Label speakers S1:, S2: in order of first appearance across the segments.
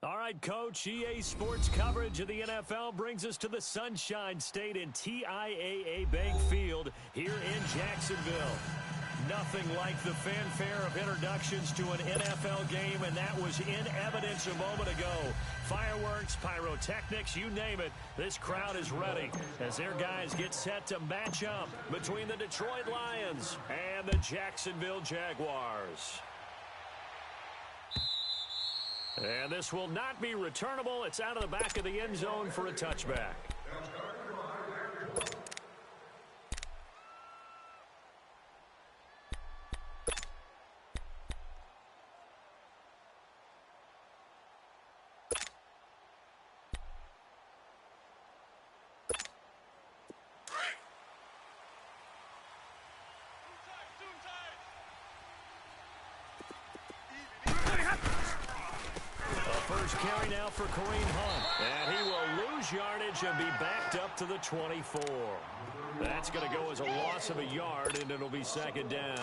S1: All right, Coach, EA Sports coverage of the NFL brings us to the Sunshine State in TIAA Bank Field here in Jacksonville. Nothing like the fanfare of introductions to an NFL game, and that was in evidence a moment ago. Fireworks, pyrotechnics, you name it, this crowd is ready as their guys get set to match up between the Detroit Lions and the Jacksonville Jaguars. And this will not be returnable. It's out of the back of the end zone for a touchback. First carry now for Kareem Hunt. And he will lose yardage and be backed up to the 24. That's going to go as a loss of a yard, and it'll be second down.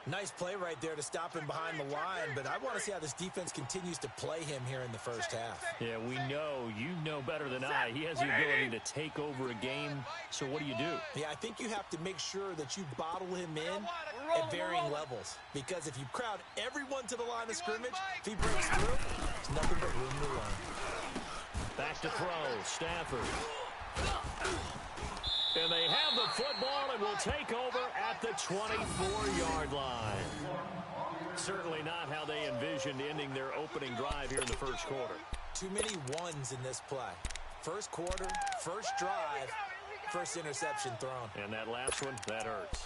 S2: Nice play right there to stop him behind the line, but I want to see how this defense continues to play him here in the first half.
S1: Yeah, we know. You know better than I. He has the ability to take over a game, so what do you do?
S2: Yeah, I think you have to make sure that you bottle him in at varying levels, because if you crowd everyone to the line of scrimmage, if he breaks through, there's nothing but room to run.
S1: Back to throw, Stafford. And they have the football and will take over at the 24-yard line. Certainly not how they envisioned ending their opening drive here in the first quarter.
S2: Too many ones in this play. First quarter, first drive, first interception thrown.
S1: And that last one, that hurts.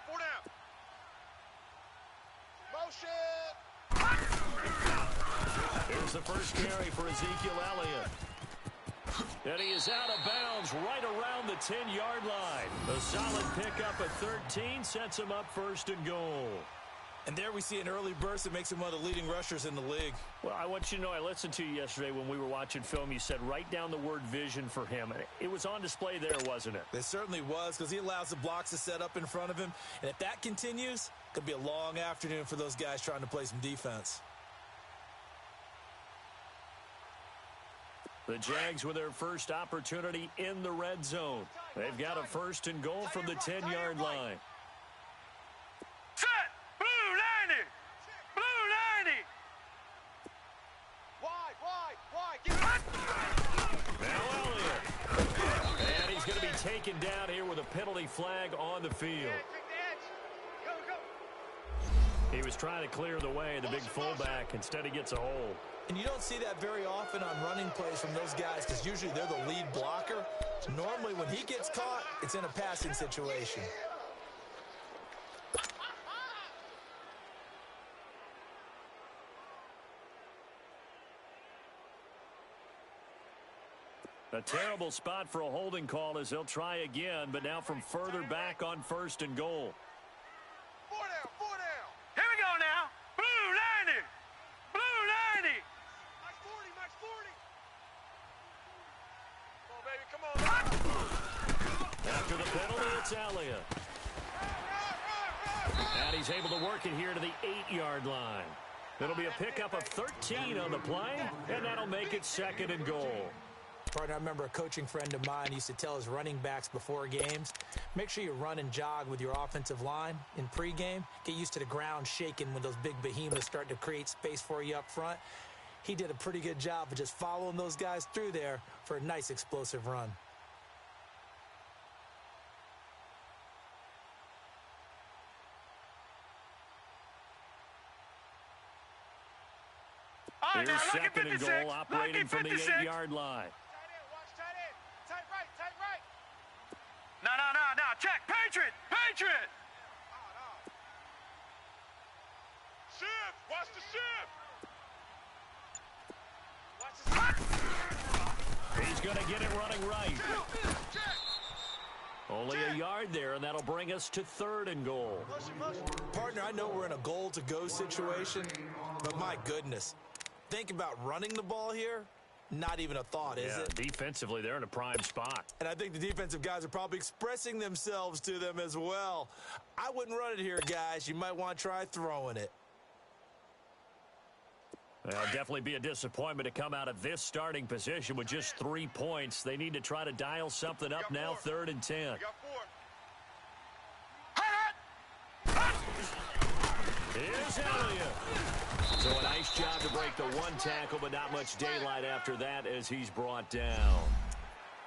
S3: Four down. Motion.
S1: Here's the first carry for Ezekiel Elliott. And he is out of bounds right around the 10-yard line. A solid pickup at 13 sets him up first and goal.
S2: And there we see an early burst that makes him one of the leading rushers in the league.
S1: Well, I want you to know, I listened to you yesterday when we were watching film. You said write down the word vision for him. It was on display there, wasn't it?
S2: It certainly was, because he allows the blocks to set up in front of him. And if that continues, it could be a long afternoon for those guys trying to play some defense.
S1: The Jags with their first opportunity in the red zone. They've got a first and goal from the 10-yard line. Taken down here with a penalty flag on the field. He was trying to clear the way, the big fullback. Instead, he gets a hold.
S2: And you don't see that very often on running plays from those guys, because usually they're the lead blocker. Normally, when he gets caught, it's in a passing situation.
S1: A terrible spot for a holding call as they'll try again, but now from further back on first and goal.
S3: Four down. Here we go now. Blue 90. Blue 90. Max 40. Come on, baby. Come on.
S1: After the penalty, it's Elliott. And he's able to work it here to the 8-yard line. It'll be a pickup of 13 on the play, and that'll make it second and goal.
S2: Partner, I remember a coaching friend of mine used to tell his running backs before games, make sure you run and jog with your offensive line in pregame. Get used to the ground shaking when those big behemoths start to create space for you up front. He did a pretty good job of just following those guys through there for a nice explosive run.
S1: Here's second and goal, operating from the 8-yard line.
S3: No. Check. Patriot. Shift. Watch the shift.
S1: He's going to get it running right. Only a yard there, and that'll bring us to 3rd and goal.
S2: Partner, I know we're in a goal-to-go situation, but my goodness. Think about running the ball here. Not even a thought, is it?
S1: Defensively, they're in a prime spot.
S2: And I think the defensive guys are probably expressing themselves to them as well. I wouldn't run it here, guys. You might want to try throwing it.
S1: It'll definitely be a disappointment to come out of this starting position with just 3 points. They need to try to dial something up now, 3rd and 10. Here's Elliott. So a nice job to break the 1 tackle, but not much daylight after that as he's brought down.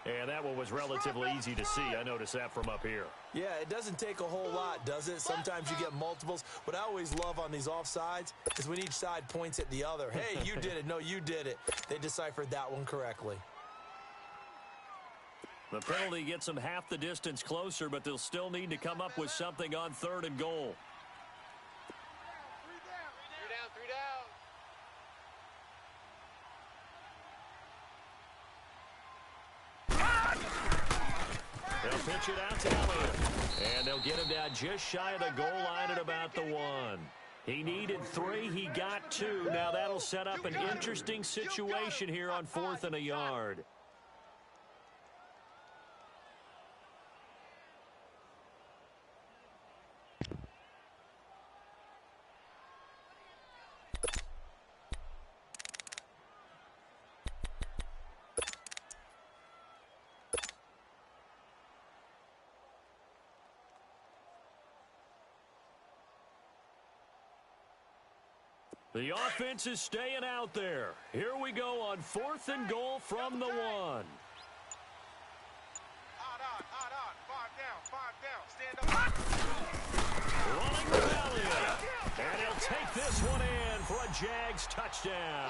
S1: And that one was relatively easy to see. I noticed that from up here.
S2: Yeah, it doesn't take a whole lot, does it? Sometimes you get multiples. What I always love on these offsides is when each side points at the other. Hey, you did it. No, you did it. They deciphered that one correctly.
S1: The penalty gets them half the distance closer, but they'll still need to come up with something on 3rd and goal. They'll pitch it out to Elliott. And they'll get him down just shy of the goal line at about the 1. He needed 3. He got 2. Now that'll set up an interesting situation here on 4th and a yard. The offense is staying out there. Here we go on 4th and goal from the 1.
S3: Odd, 5 down, stand up.
S1: Running with Elliott. And he'll take this one in for a Jags touchdown.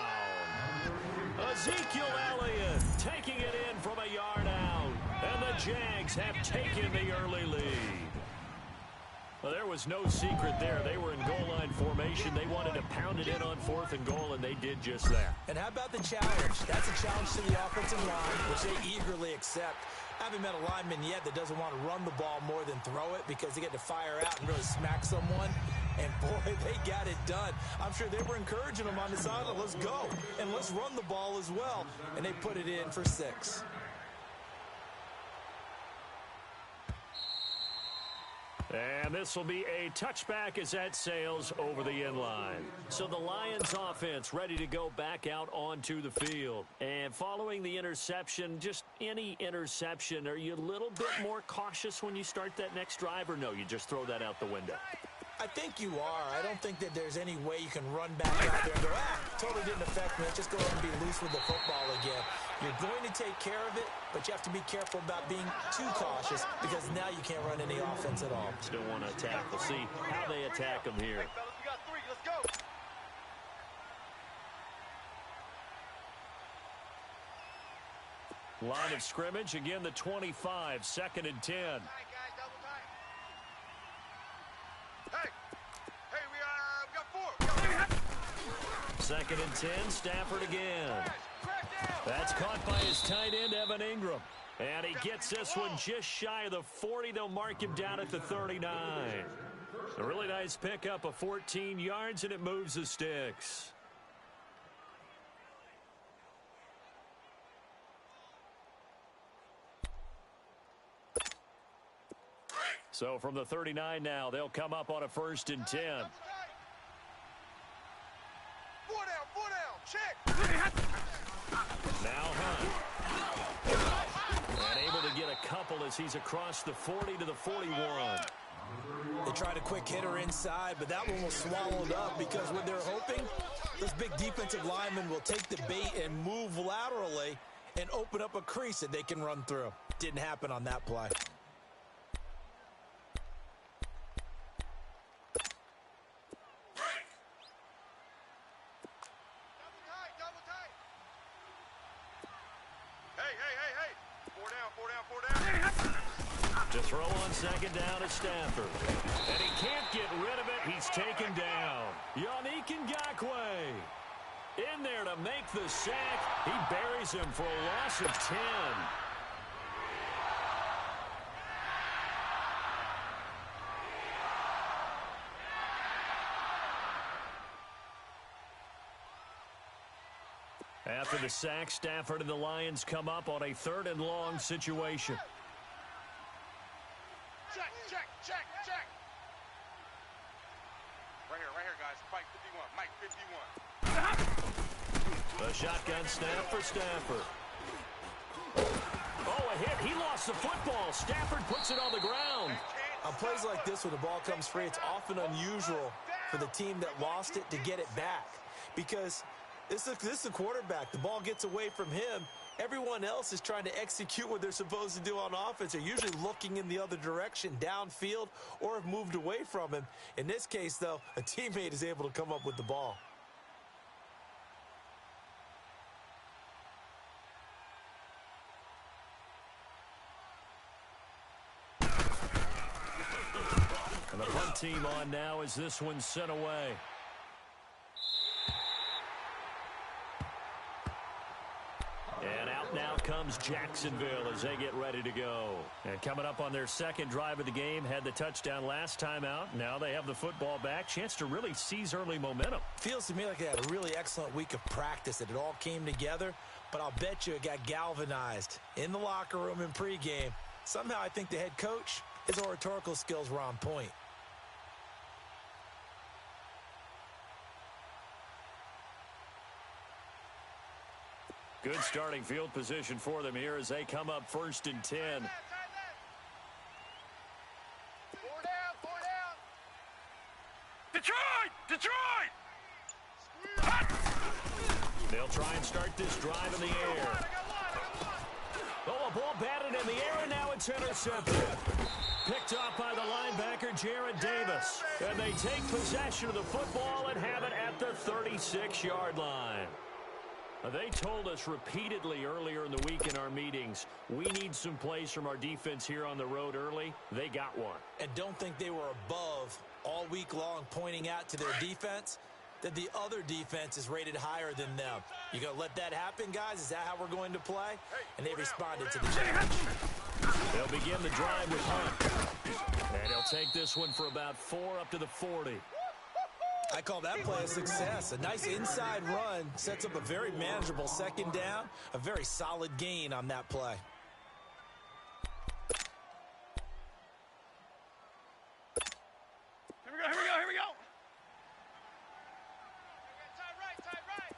S1: Ezekiel Elliott taking it in from a yard out. And the Jags have taken the early lead. Well, there was no secret there. They were in goal line formation. They wanted to pound it in on 4th and goal, and they did just that.
S2: And how about the challenge? That's a challenge to the offensive line, which they eagerly accept. I haven't met a lineman yet that doesn't want to run the ball more than throw it because they get to fire out and really smack someone. And, boy, they got it done. I'm sure they were encouraging them on the sideline. Let's go, and let's run the ball as well. And they put it in for 6.
S1: And this will be a touchback as that sails over the end line. So the Lions offense ready to go back out onto the field. And following the interception, just any interception, are you a little bit more cautious when you start that next drive, or no, you just throw that out the window?
S2: I think you are. I don't think that there's any way you can run back out there and go, totally didn't affect me. Let's just go ahead and be loose with the football again. You're going to take care of it, but you have to be careful about being too cautious because now you can't run any offense at all.
S1: Still want to attack. We'll see how they attack them here.
S3: Hey, fellas, we got 3. Let's go.
S1: Line of scrimmage, again the 25, 2nd and 10.
S3: Tight, guys, double tight. Hey, we got 4.
S1: 2nd and 10, Stafford again. That's caught by his tight end, Evan Ingram. And he gets this one just shy of the 40. They'll mark him down at the 39. A really nice pickup of 14 yards, and it moves the sticks. So from the 39 now, they'll come up on a 1st and 10.
S3: 4 down, check.
S1: Now Hunt. And able to get a couple as he's across the 40 to the 41.
S2: They tried a quick hitter inside, but that one was swallowed up because what they're hoping, this big defensive lineman will take the bait and move laterally and open up a crease that they can run through. Didn't happen on that play.
S3: Double tight. Hey. 4 down.
S1: To throw on 2nd down is Stafford. And he can't get rid of it. He's taken down. Yannick Ngakoue in there to make the sack. He buries him for a loss of 10. After the sack, Stafford and the Lions come up on a 3rd and long situation.
S3: Check, check, check, check. Right here, guys. Mike 51, Mike 51.
S1: A shotgun snap for Stafford. Oh, a hit. He lost the football. Stafford puts it on the ground.
S2: On plays like this where the ball comes free, it's often unusual for the team that lost it to get it back. Because this is a quarterback. The ball gets away from him. Everyone else is trying to execute what they're supposed to do on offense. They're usually looking in the other direction, downfield, or have moved away from him. In this case, though, a teammate is able to come up with the ball.
S1: And the punt team on now as this one's sent away. And out now comes Jacksonville as they get ready to go. And coming up on their 2nd drive of the game, had the touchdown last time out. Now they have the football back. Chance to really seize early momentum.
S2: Feels to me like they had a really excellent week of practice, that it all came together. But I'll bet you it got galvanized in the locker room in pregame. Somehow I think the head coach, his oratorical skills were on point.
S1: Good starting field position for them here as they come up 1st and 10.
S3: 4 down, 4 down. Detroit! Detroit!
S1: They'll try and start this drive in the air. Oh, a ball batted in the air, and now it's intercepted. Picked off by the linebacker, Jared Davis. And they take possession of the football and have it at the 36-yard line. They told us repeatedly earlier in the week in our meetings, we need some plays from our defense here on the road early. They got one.
S2: And don't think they were above all week long, pointing out to their defense that the other defense is rated higher than them. You going to let that happen, guys? Is that how we're going to play? And they responded to the challenge.
S1: They'll begin the drive with Hunt. And he'll take this one for about 4 up to the 40.
S2: I call that play a success. A nice inside run sets up a very manageable 2nd down. A very solid gain on that play.
S3: Here we go, here we go, here we go. Tight right.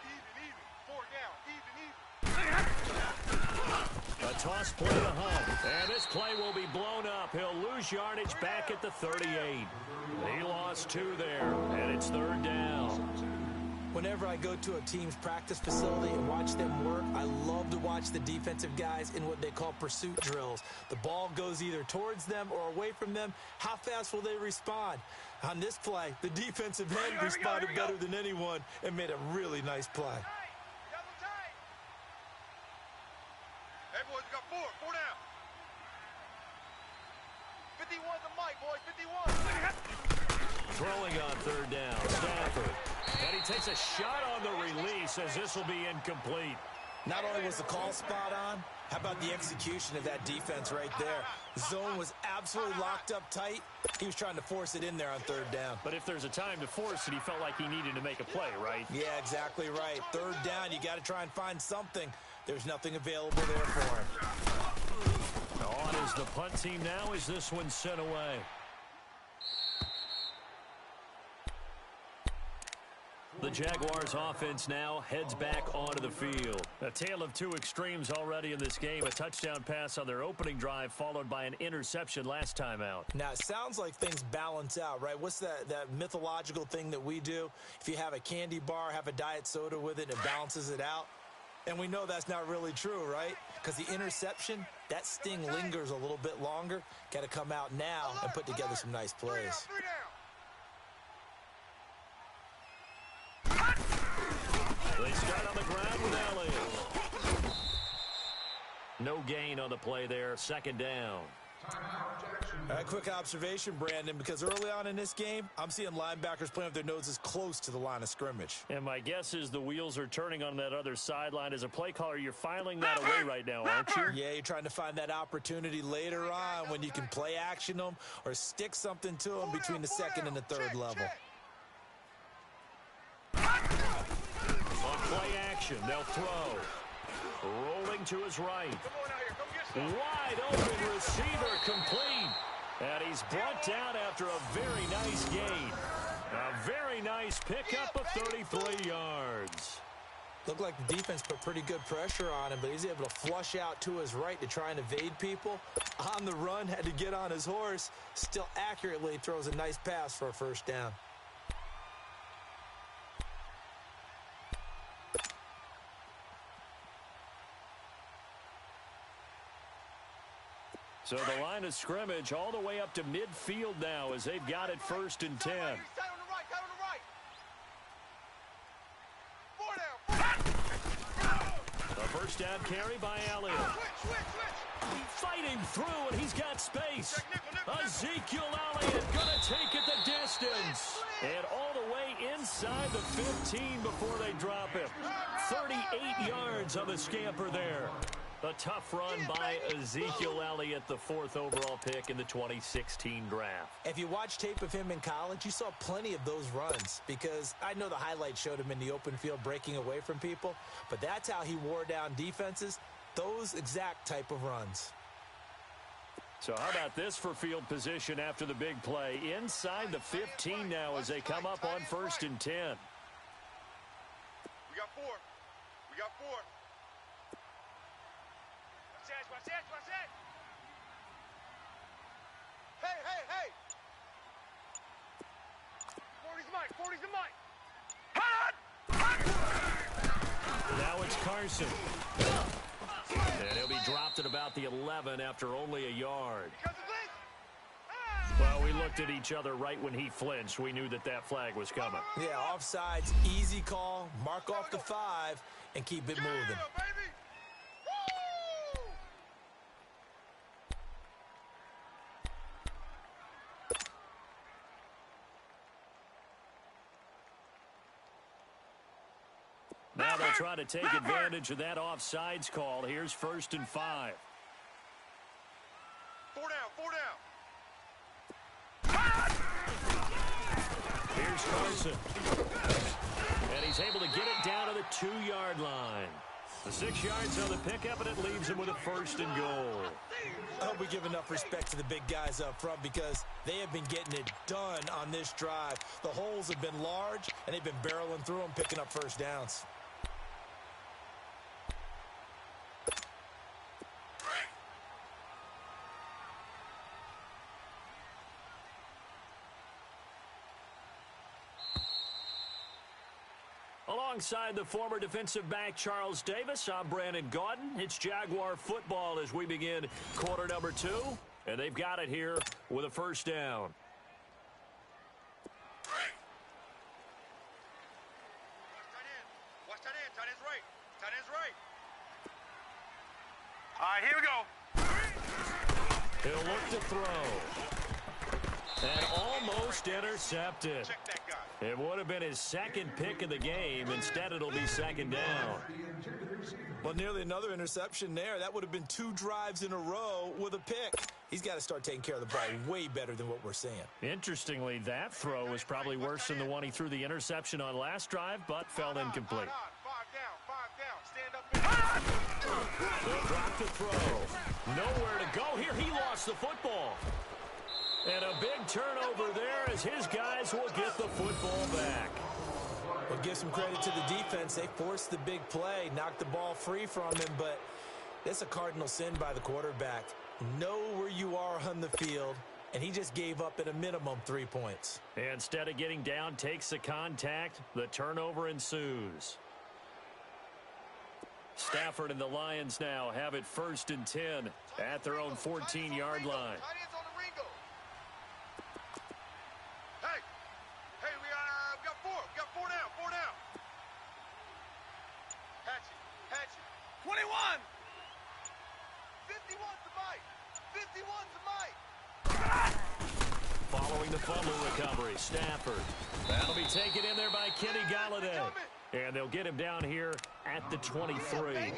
S3: Even. 4 down, even.
S1: A toss play to Hunt. And this play will be blown up. He'll lose yardage back at the 38. He lost 2 there, and it's 3rd down.
S2: Whenever I go to a team's practice facility and watch them work, I love to watch the defensive guys in what they call pursuit drills. The ball goes either towards them or away from them. How fast will they respond? On this play, the defensive end responded better than anyone and made a really nice play.
S3: Hey, boys, we got 4 down. 51 to Mike, boys, 51.
S1: Throwing on 3rd down, Stafford. And he takes a shot on the release as this will be incomplete.
S2: Not only was the call spot on, how about the execution of that defense right there? The zone was absolutely locked up tight. He was trying to force it in there on 3rd down.
S1: But if there's a time to force it, he felt like he needed to make a play, right?
S2: Yeah, exactly right. 3rd down, you got to try and find something. There's nothing available there for him.
S1: On is the punt team now as this one's sent away. The Jaguars offense now heads back onto the field. A tale of 2 extremes already in this game. A touchdown pass on their opening drive followed by an interception last time out.
S2: Now, it sounds like things balance out, right? What's that mythological thing that we do? If you have a candy bar, have a diet soda with it, it balances it out. And we know that's not really true, right? Because the interception, that sting lingers a little bit longer. Got to come out now and put together some nice plays.
S3: 3 down.
S1: They start on the ground with Elliott. No gain on the play there. 2nd down.
S2: A quick observation, Brandon, because early on in this game, I'm seeing linebackers playing with their noses close to the line of scrimmage.
S1: And my guess is the wheels are turning on that other sideline. As a play caller, you're filing that away right now, aren't you?
S2: Yeah, you're trying to find that opportunity later on when you can play action them or stick something to them between the 2nd and the 3rd level.
S1: action. They'll throw. Rolling to his right. Wide open receiver complete. And he's brought down after a very nice gain. A very nice pickup of 33 yards.
S2: Looked like the defense put pretty good pressure on him, but he's able to flush out to his right to try and evade people. On the run, had to get on his horse. Still accurately throws a nice pass for a first down.
S1: So the line of scrimmage all the way up to midfield now as they've got it 1st and 10. A first down carry by Elliott. Fighting through, and he's got space. Ezekiel Elliott going to take it the distance. And all the way inside the 15 before they drop him. 38 yards on the scamper there. A tough run by Ezekiel Elliott, the 4th overall pick in the 2016 draft.
S2: If you watch tape of him in college, you saw plenty of those runs because I know the highlights showed him in the open field breaking away from people, but that's how he wore down defenses, those exact type of runs.
S1: So how about this for field position after the big play? Inside the 15 now as they come up on 1st and 10.
S3: We got 4. We got 4. Watch it. Hey. 40's the mic.
S1: Now it's Carson. And he'll be dropped at about the 11 after only a yard. Well, we looked at each other right when he flinched. We knew that flag was coming.
S2: Yeah, offsides, easy call, mark off the 5, and keep it moving.
S1: Now they'll try to take advantage of that offsides call. Here's 1st and 5.
S3: 4 down.
S1: Here's Carson. And he's able to get it down to the 2-yard line. The 6 yards on the pickup, and it leaves him with a 1st and goal.
S2: I hope we give enough respect to the big guys up front because they have been getting it done on this drive. The holes have been large, and they've been barreling through them, picking up first downs.
S1: Alongside the former defensive back Charles Davis, I'm Brandon Gaudin. It's Jaguar football as we begin quarter number 2. And they've got it here with a first down.
S3: Watch tight end. Tight end's right. Tight end's right. All right, here we go.
S1: He'll look to throw. And almost intercepted.
S3: Check that guy.
S1: It would have been his 2nd pick of the game. Instead, it'll be 2nd down.
S2: Well, nearly another interception there. That would have been 2 drives in a row with a pick. He's got to start taking care of the ball way better than what we're seeing.
S1: Interestingly, that throw was probably worse than the one he threw the interception on last drive, but fell incomplete.
S3: 5 down. Stand up.
S1: They'll drop the throw. Nowhere to go here. He lost the football. And a big turnover there as his guys will get the football back.
S2: Well, give some credit to the defense. They forced the big play, knocked the ball free from him, but that's a cardinal sin by the quarterback. Know where you are on the field, and he just gave up at a minimum 3 points.
S1: Instead of getting down, takes the contact. The turnover ensues. Stafford and the Lions now have it 1st and 10 at their own 14-yard line. Following the fumble recovery, Stafford. That'll be taken in there by Kenny Golladay. And they'll get him down here at the 23.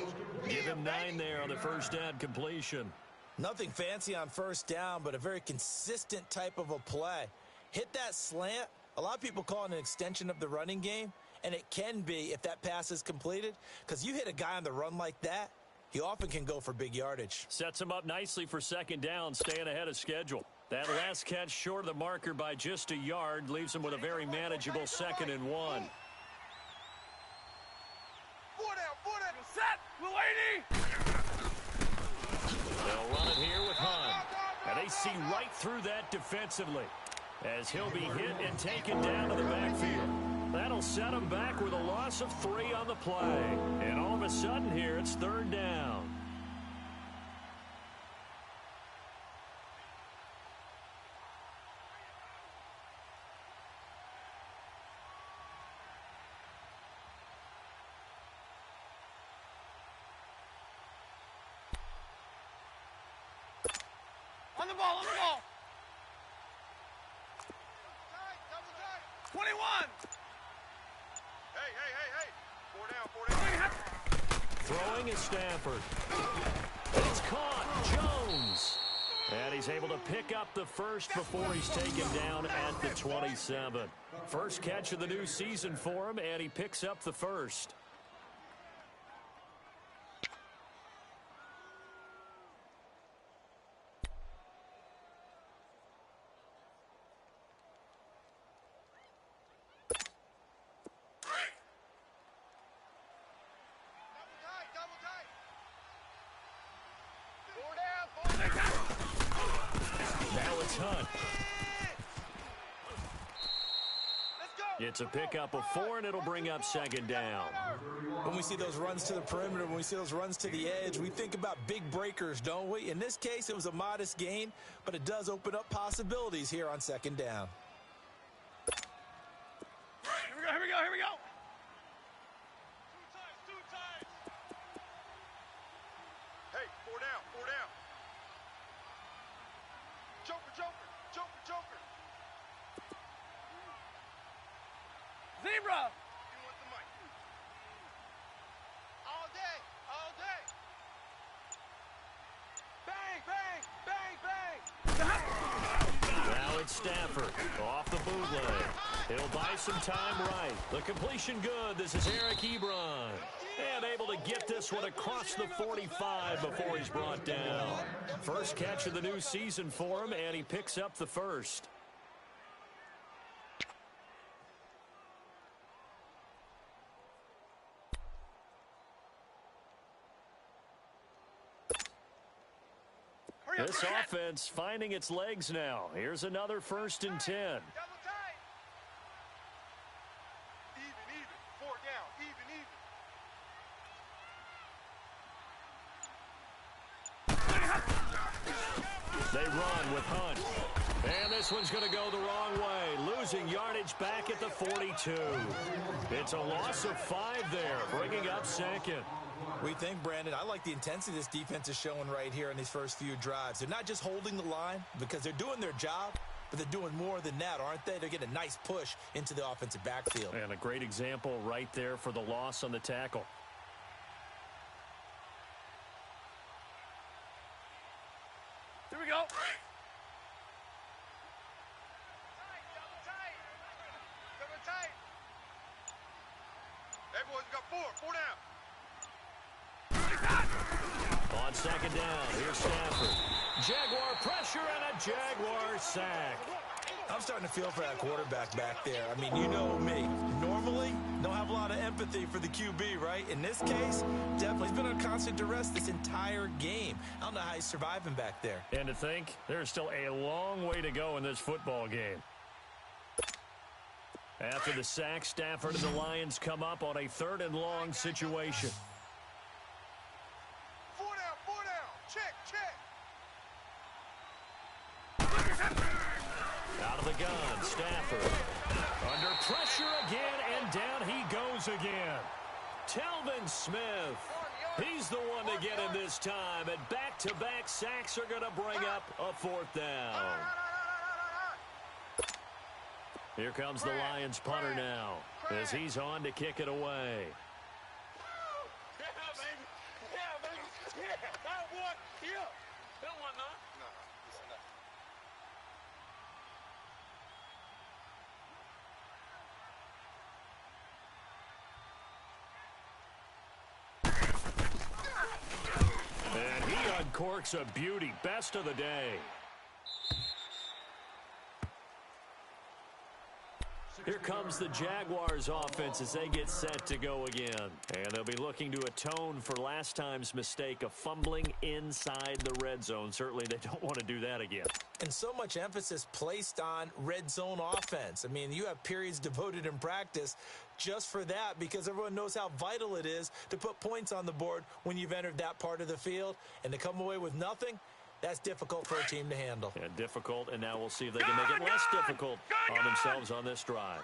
S1: Give him 9 there on the first down completion.
S2: Nothing fancy on first down, but a very consistent type of a play. Hit that slant. A lot of people call it an extension of the running game, And it can be if that pass is completed, because you hit a guy on the run like that, he often can go for big yardage.
S1: Sets him up nicely for second down, staying ahead of schedule. That last catch short of the marker by just a yard leaves him with a very manageable 2nd and 1.
S3: 4 down. Set, Mulaney.
S1: They'll run it here with Hunt. And they see right through that defensively as he'll be hit and taken down to the backfield. That'll set him back with a loss of 3 on the play. And all of a sudden here, it's 3rd down.
S3: On the ball. 21. Hey. 4 down.
S1: Throwing is Stafford. It's caught. Jones. And he's able to pick up the first before he's taken down at the 27. First catch of the new season for him, and he picks up the first. It's a pickup of 4, and it'll bring up 2nd down.
S2: When we see those runs to the perimeter, when we see those runs to the edge, we think about big breakers, don't we? In this case, it was a modest gain, but it does open up possibilities here on 2nd down.
S3: Here we go. 2 times. Hey, 4 down. Joker. Zebra! You want the mic? All day. Bang!
S1: Now it's Stafford off the bootleg. He'll buy some time right. The completion good. This is Eric Ebron. And able to get this one across the 45 before he's brought down. First catch of the new season for him, and he picks up the first. This offense finding its legs now. Here's another 1st and 10.
S3: Double tight. Even. 4 down. Even.
S1: They run with Hunt. And this one's going to go the wrong way. Losing yardage back at the 42. It's a loss of 5 there, bringing up 2nd.
S2: We think, Brandon, I like the intensity this defense is showing right here in these first few drives. They're not just holding the line because they're doing their job, but they're doing more than that, aren't they? They're getting a nice push into the offensive backfield.
S1: And a great example right there for the loss on the tackle.
S3: Here we go. Double tight. Hey, boys, we got 4 down.
S1: On 2nd down, here's Stafford. Jaguar pressure and a Jaguar sack.
S2: I'm starting to feel for that quarterback back there. I mean, you know me. Normally, don't have a lot of empathy for the QB, right? In this case, definitely. He's been on constant duress this entire game. I don't know how he's surviving back there.
S1: And to think, there's still a long way to go in this football game. After the sack, Stafford and the Lions come up on a 3rd and long situation.
S3: 4 down. Check.
S1: Out of the gun, Stafford. Under pressure again, and down he goes again. Telvin Smith. He's the one to get him this time, and back-to-back sacks are going to bring up a 4th down. Here comes the Lions punter now, as he's on to kick it away. cork's a beauty. Best of the day. Here comes the Jaguars offense as they get set to go again. And they'll be looking to atone for last time's mistake of fumbling inside the red zone. Certainly they don't want to do that again.
S2: And so much emphasis placed on red zone offense. I mean, you have periods devoted in practice just for that because everyone knows how vital it is to put points on the board when you've entered that part of the field. And to come away with nothing, that's difficult for a team to handle.
S1: And difficult, and now we'll see if they can make it less difficult on themselves on this drive.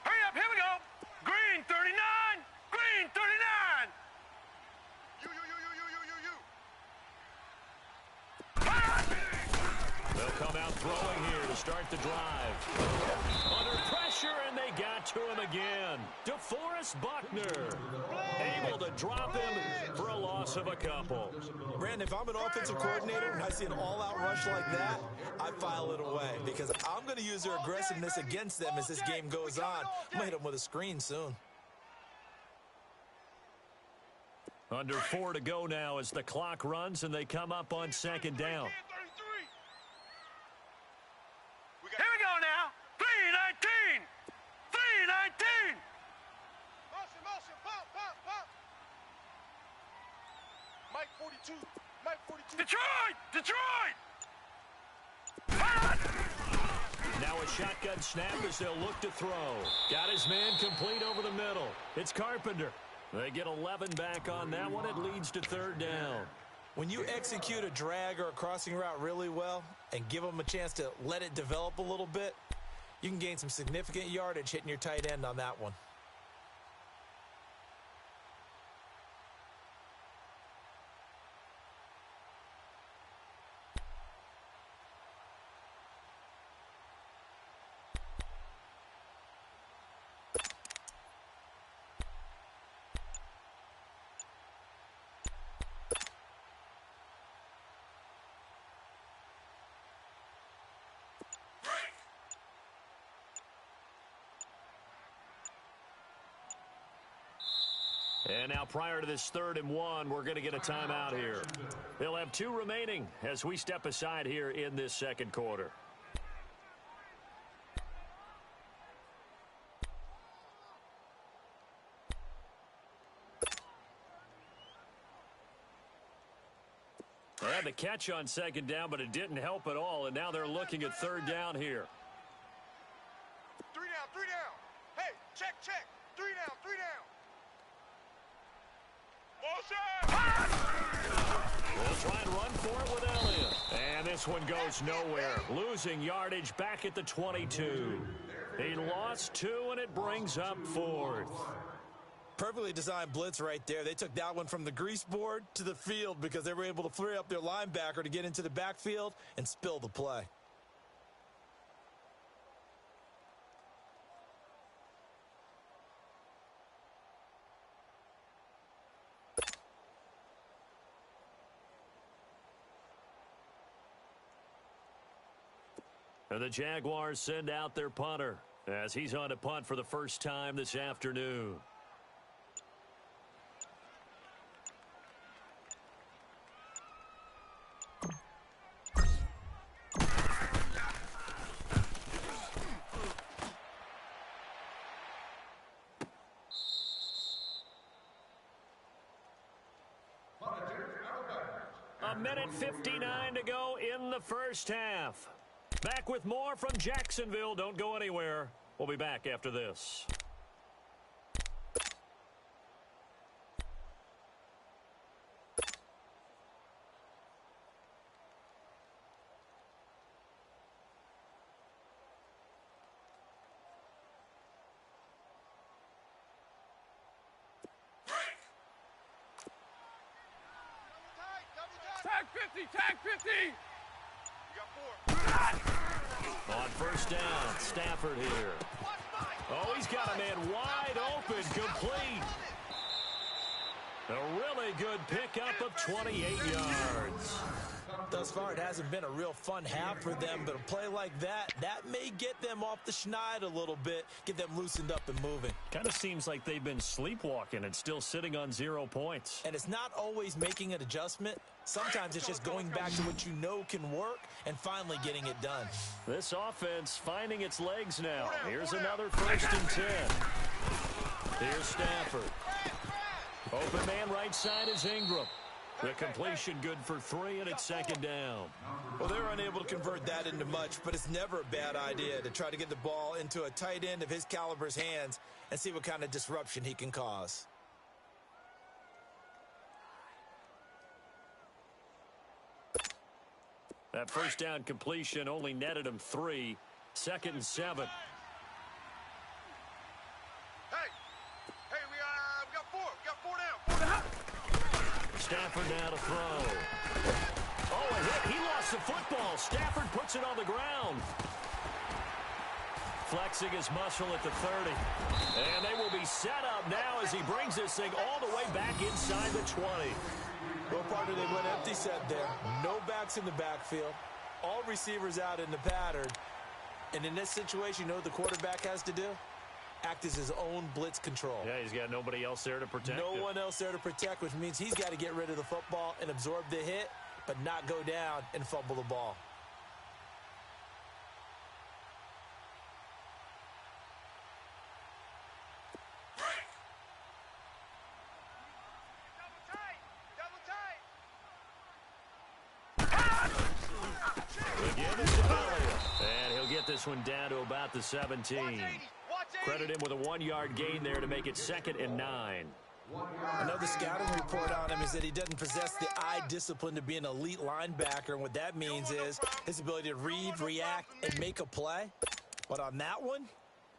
S3: Hurry up, here we go. Green 39, green 39.
S1: They'll come out throwing here to start the drive. Under pressure, and they got to him again. DeForest Buckner able to drop him for a loss of a couple.
S2: Brandon, if I'm an offensive coordinator and I see an all-out rush like that, I file it away because I'm going to use their aggressiveness against them as this game goes on. I'm going to hit them with a screen soon.
S1: Under 4 to go now as the clock runs and they come up on second down.
S3: Here we go now. 319. 319. Motion, pump, pump, pump. Mike 42. Mike 42. Detroit!
S1: Now a shotgun snap as they'll look to throw. Got his man complete over the middle. It's Carpenter. They get 11 back on that one. It leads to third down.
S2: When you execute a drag or a crossing route really well and give them a chance to let it develop a little bit, you can gain some significant yardage hitting your tight end on that one.
S1: And now prior to this 3rd and 1, we're going to get a timeout here. They'll have 2 remaining as we step aside here in this second quarter. They had the catch on second down, but it didn't help at all, and now they're looking at third down here.
S3: 3 down. Hey, check. 3 down.
S1: We'll try and run for it with Elliott. And this one goes nowhere. Losing yardage back at the 22. He lost 2, and it brings up 4th.
S2: Perfectly designed blitz right there. They took that one from the grease board to the field because they were able to free up their linebacker to get into the backfield and spill the play.
S1: And the Jaguars send out their punter as he's on to punt for the first time this afternoon. A minute 59 to go in the first half. Back with more from Jacksonville. Don't go anywhere. We'll be back after this.
S3: Tag 50. You got 4.
S1: On first down, Stafford here. Oh, he's got a man wide open, complete. A really good pickup of 28 yards.
S2: Thus far, it hasn't been a real fun half for them, but a play like that may get them off the schneid a little bit, get them loosened up and moving.
S1: Kind of seems like they've been sleepwalking and still sitting on 0 points.
S2: And it's not always making an adjustment. Sometimes it's just going back to what you know can work and finally getting it done.
S1: This offense finding its legs now. Here's another 1st and 10. Here's Stafford. Open man right side is Ingram. The completion good for 3, and it's 2nd down.
S2: Well, they're unable to convert that into much, but it's never a bad idea to try to get the ball into a tight end of his caliber's hands and see what kind of disruption he can cause.
S1: That 1st down completion only netted him 3. 2nd and 7.
S3: We got 4 down.
S1: Stafford now to throw. Oh, a hit. He lost the football. Stafford puts it on the ground. Flexing his muscle at the 30. And they will be set up now as he brings this thing all the way back inside the 20.
S2: Well, partner, they went empty set there. No backs in the backfield. All receivers out in the pattern. And in this situation, you know what the quarterback has to do? Act as his own blitz control.
S1: Yeah, he's got nobody else there to protect him.
S2: No one else there to protect, which means he's got to get rid of the football and absorb the hit, but not go down and fumble the ball.
S1: Again, it's Elliott. And he'll get this one down to about the 17. Credit him with a 1-yard gain there to make it 2nd and 9.
S2: Another scouting report on him is that he doesn't possess the eye discipline to be an elite linebacker. And what that means is his ability to read, react, and make a play. But on that one,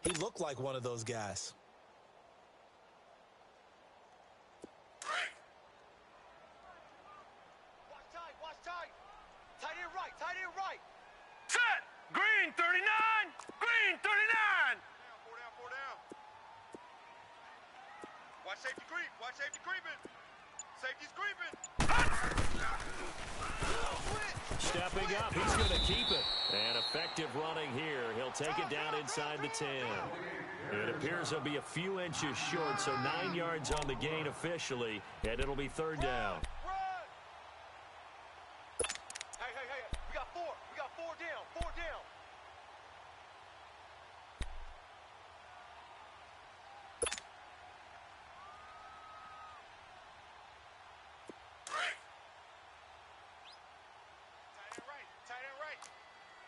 S2: he looked like one of those guys.
S3: Watch tight. Tight end right. Set! Green 39! Green 39! Four down. Watch safety creeping. Safety's creeping.
S1: Stepping up, he's going to keep it. And effective running here. He'll take it down inside the 10. It appears he'll be a few inches short, so 9 yards on the gain officially, and it'll be 3rd down.
S3: Hey, we got 4 down. Tight end right.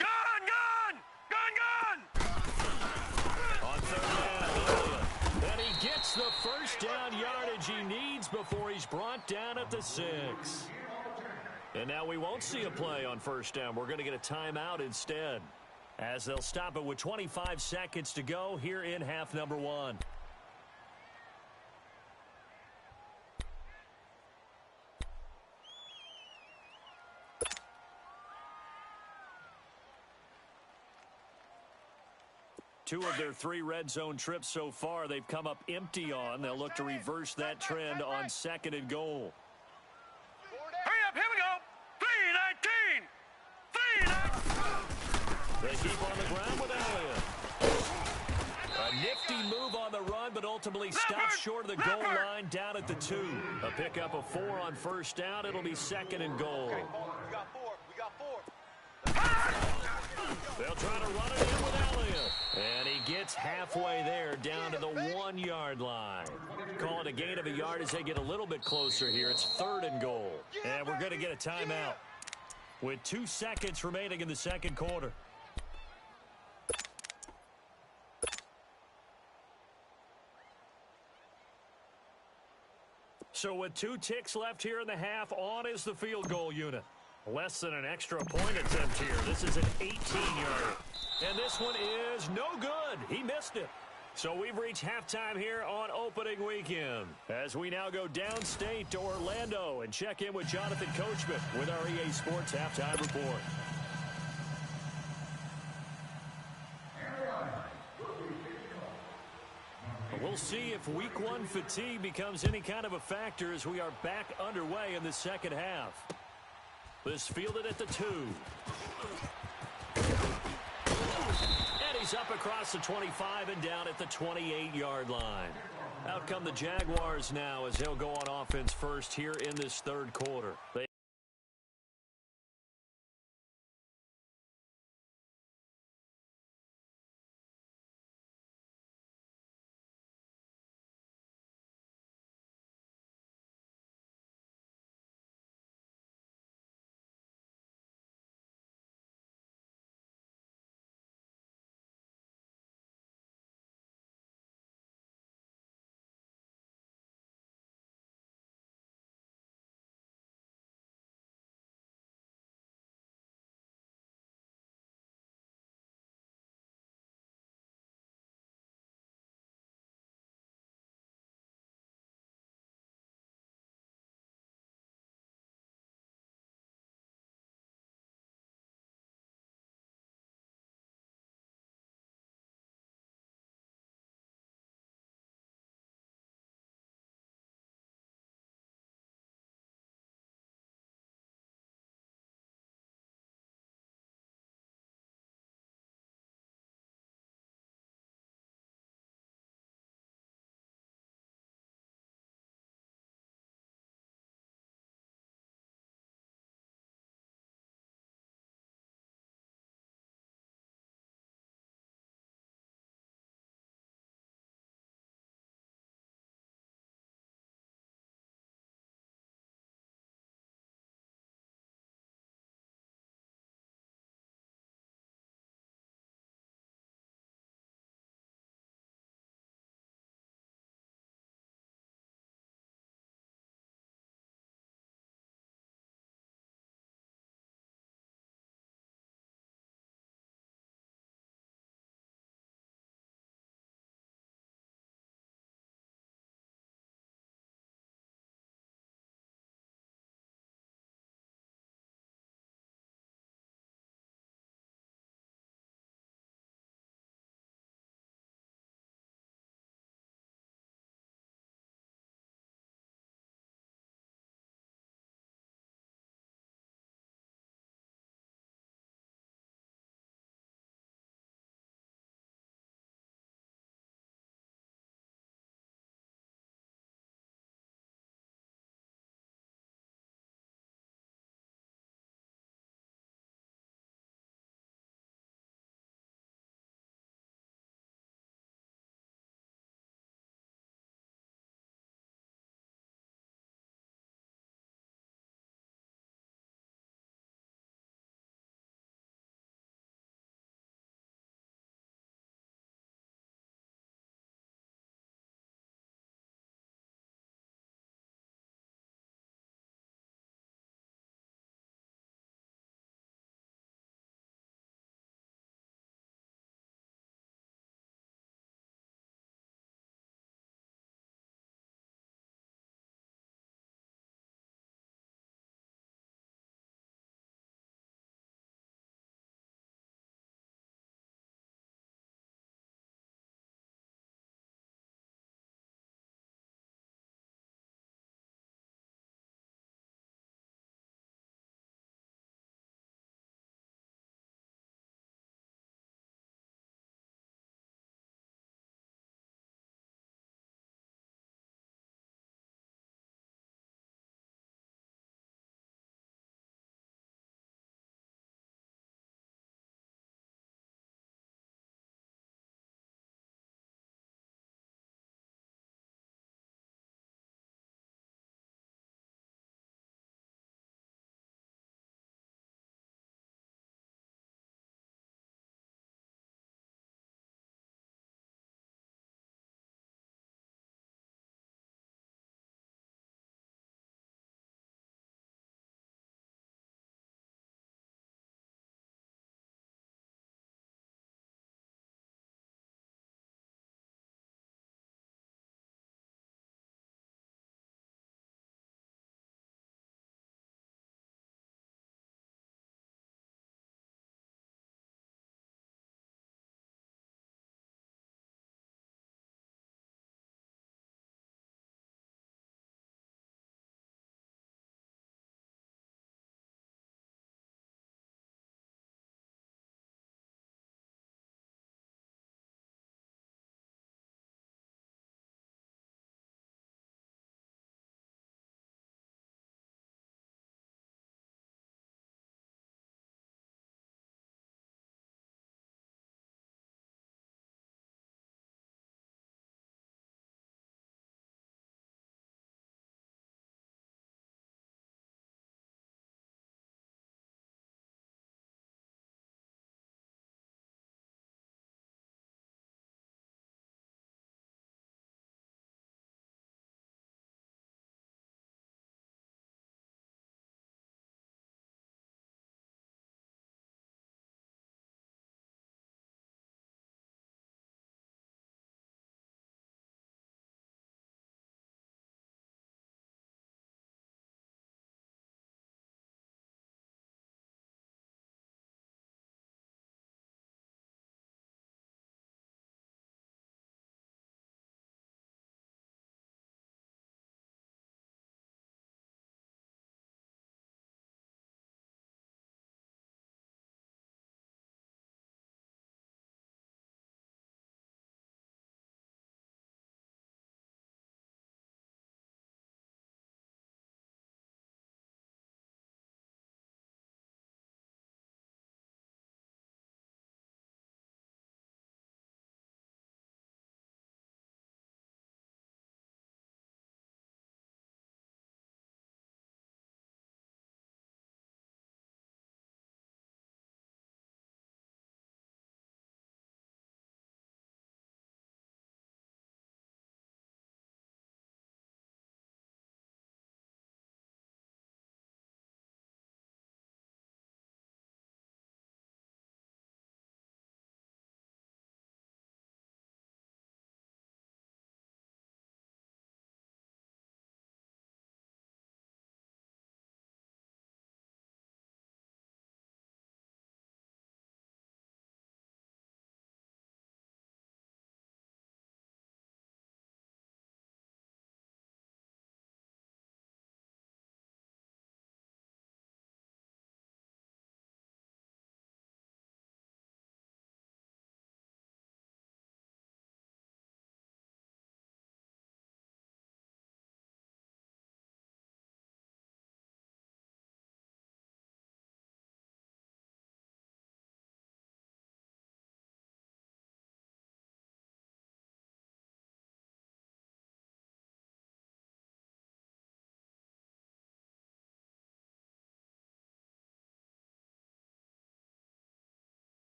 S3: Gun!
S1: On 3rd down, Elliott. And he gets the 1st down yardage he needs before he's brought down at the 6. And now we won't see a play on 1st down. We're going to get a timeout instead, as they'll stop it with 25 seconds to go here in half number 1. Two of their 3 red zone trips so far, they've come up empty on. They'll look to reverse that trend on 2nd and goal.
S3: Hurry up, here we go. 3-19.
S1: They keep on the ground with Elliott. A nifty move on the run, but ultimately stops short of the goal line down at the 2. A pickup of 4 on 1st down. It'll be 2nd and goal.
S3: Okay, we got 4.
S1: They'll try to run it in with Elliott. And he gets halfway there down to the 1-yard line. Call it a gain of a yard as they get a little bit closer here. It's 3rd and goal. And we're going to get a timeout with 2 seconds remaining in the 2nd quarter. So with 2 ticks left here in the half, on is the field goal unit. Less than an extra point attempt here. This is an 18-yarder. And this one is no good. He missed it. So we've reached halftime here on opening weekend, as we now go downstate to Orlando and check in with Jonathan Coachman with our EA Sports Halftime Report. We'll see if week 1 fatigue becomes any kind of a factor as we are back underway in the 2nd half. This fielded at the 2. And he's up across the 25 and down at the 28-yard line. Out come the Jaguars now as they'll go on offense first here in this third quarter.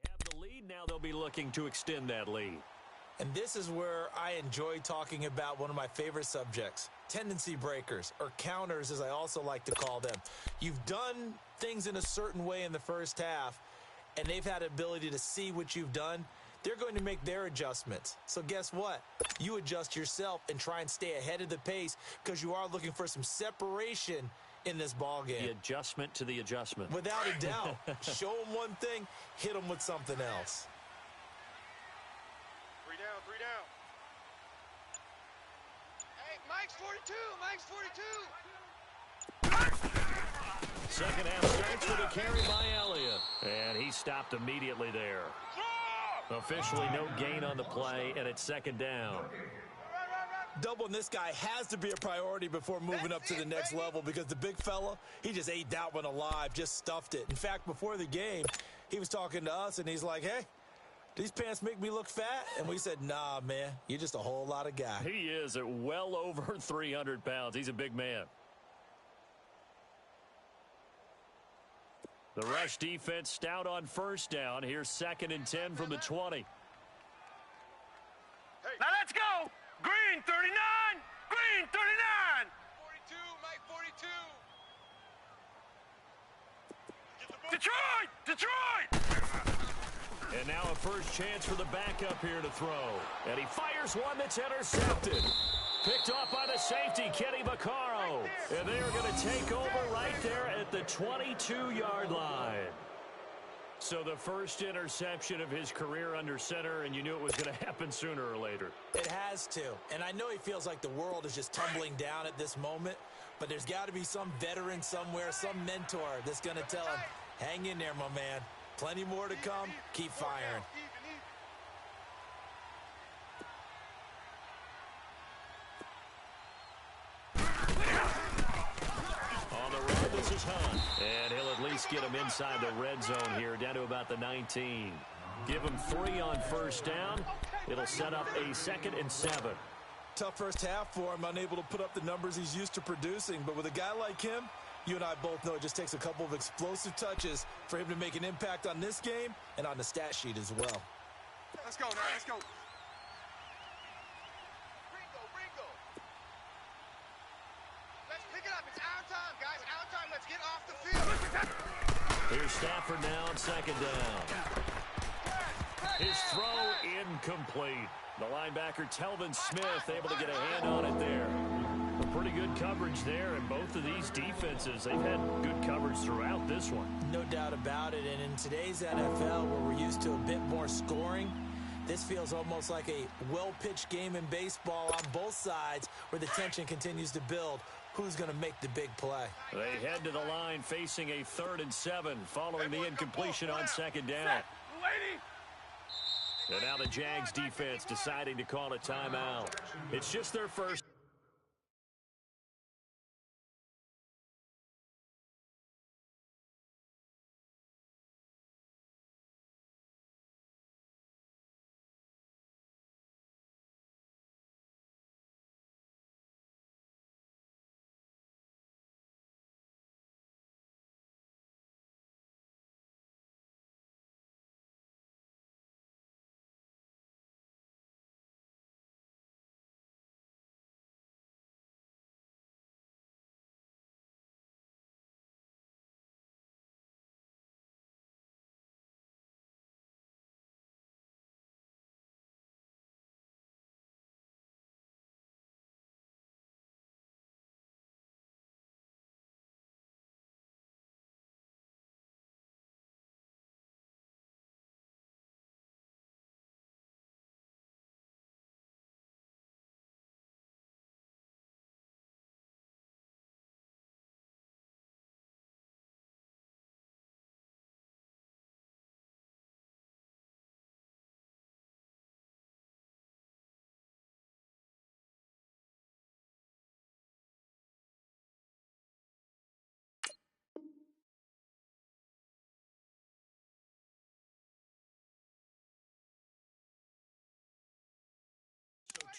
S1: They have the lead. Now they'll be looking to extend that lead.
S2: And this is where I enjoy talking about one of my favorite subjects, tendency breakers, or counters as I also like to call them. You've done things in a certain way in the first half, and they've had the ability to see what you've done, they're going to make their adjustments. So guess what? You adjust yourself and try and stay ahead of the pace because you are looking for some separation in this ball game.
S1: The adjustment to the adjustment.
S2: Without a doubt. Show them one thing, hit them with something else.
S3: 3 down, 3 down. Hey, Mike's 42, Mike's 42.
S1: Second half starts with a carry by Elliott. And he stopped immediately there. Officially no gain on the play, and it's second down.
S2: Doubling this guy has to be a priority before moving up to the next level because the big fella, he just ate that one alive, just stuffed it. In fact, before the game, he was talking to us, and he's like, hey, these pants make me look fat? And we said, nah, man, you're just a whole lot of guy.
S1: He is at well over 300 pounds. He's a big man. The rush defense stout on first down. Here's 2nd and 10 from the 20.
S3: Now let's go. Green 39. Green 39. 42, Mike 42. Detroit! Detroit!
S1: And now a first chance for the backup here to throw. And he fires one that's intercepted. Picked off by the safety, Kenny Vaccaro. And they are going to take over right there at the 22-yard line. So the first interception of his career under center, and you knew it was going to happen sooner or later.
S2: It has to. And I know he feels like the world is just tumbling down at this moment, but there's got to be some veteran somewhere, some mentor that's going to tell him, hang in there, my man. Plenty more to come. Keep firing.
S1: On the run, this is Hunt. And he'll at least get him inside the red zone here, down to about the 19. Give him 3 on first down. It'll set up a 2nd and 7.
S2: Tough first half for him, unable to put up the numbers he's used to producing. But with a guy like him, you and I both know it just takes a couple of explosive touches for him to make an impact on this game and on the stat sheet as well.
S3: Let's go now, let's go. Ringo, Ringo. Let's pick it up. It's our time, guys. Our time. Let's get off the field.
S1: Here's Stafford now on 2nd down. His throw incomplete. The linebacker, Telvin Smith, able to get a hand on it there. A pretty good coverage there, and both of these defenses, they've had good coverage throughout this one.
S2: No doubt about it, and in today's NFL, where we're used to a bit more scoring, this feels almost like a well-pitched game in baseball on both sides where the tension continues to build. Who's going to make the big play?
S1: They head to the line facing a 3rd and 7 following the incompletion on 2nd down. And now the Jags defense deciding to call a timeout. It's just their first.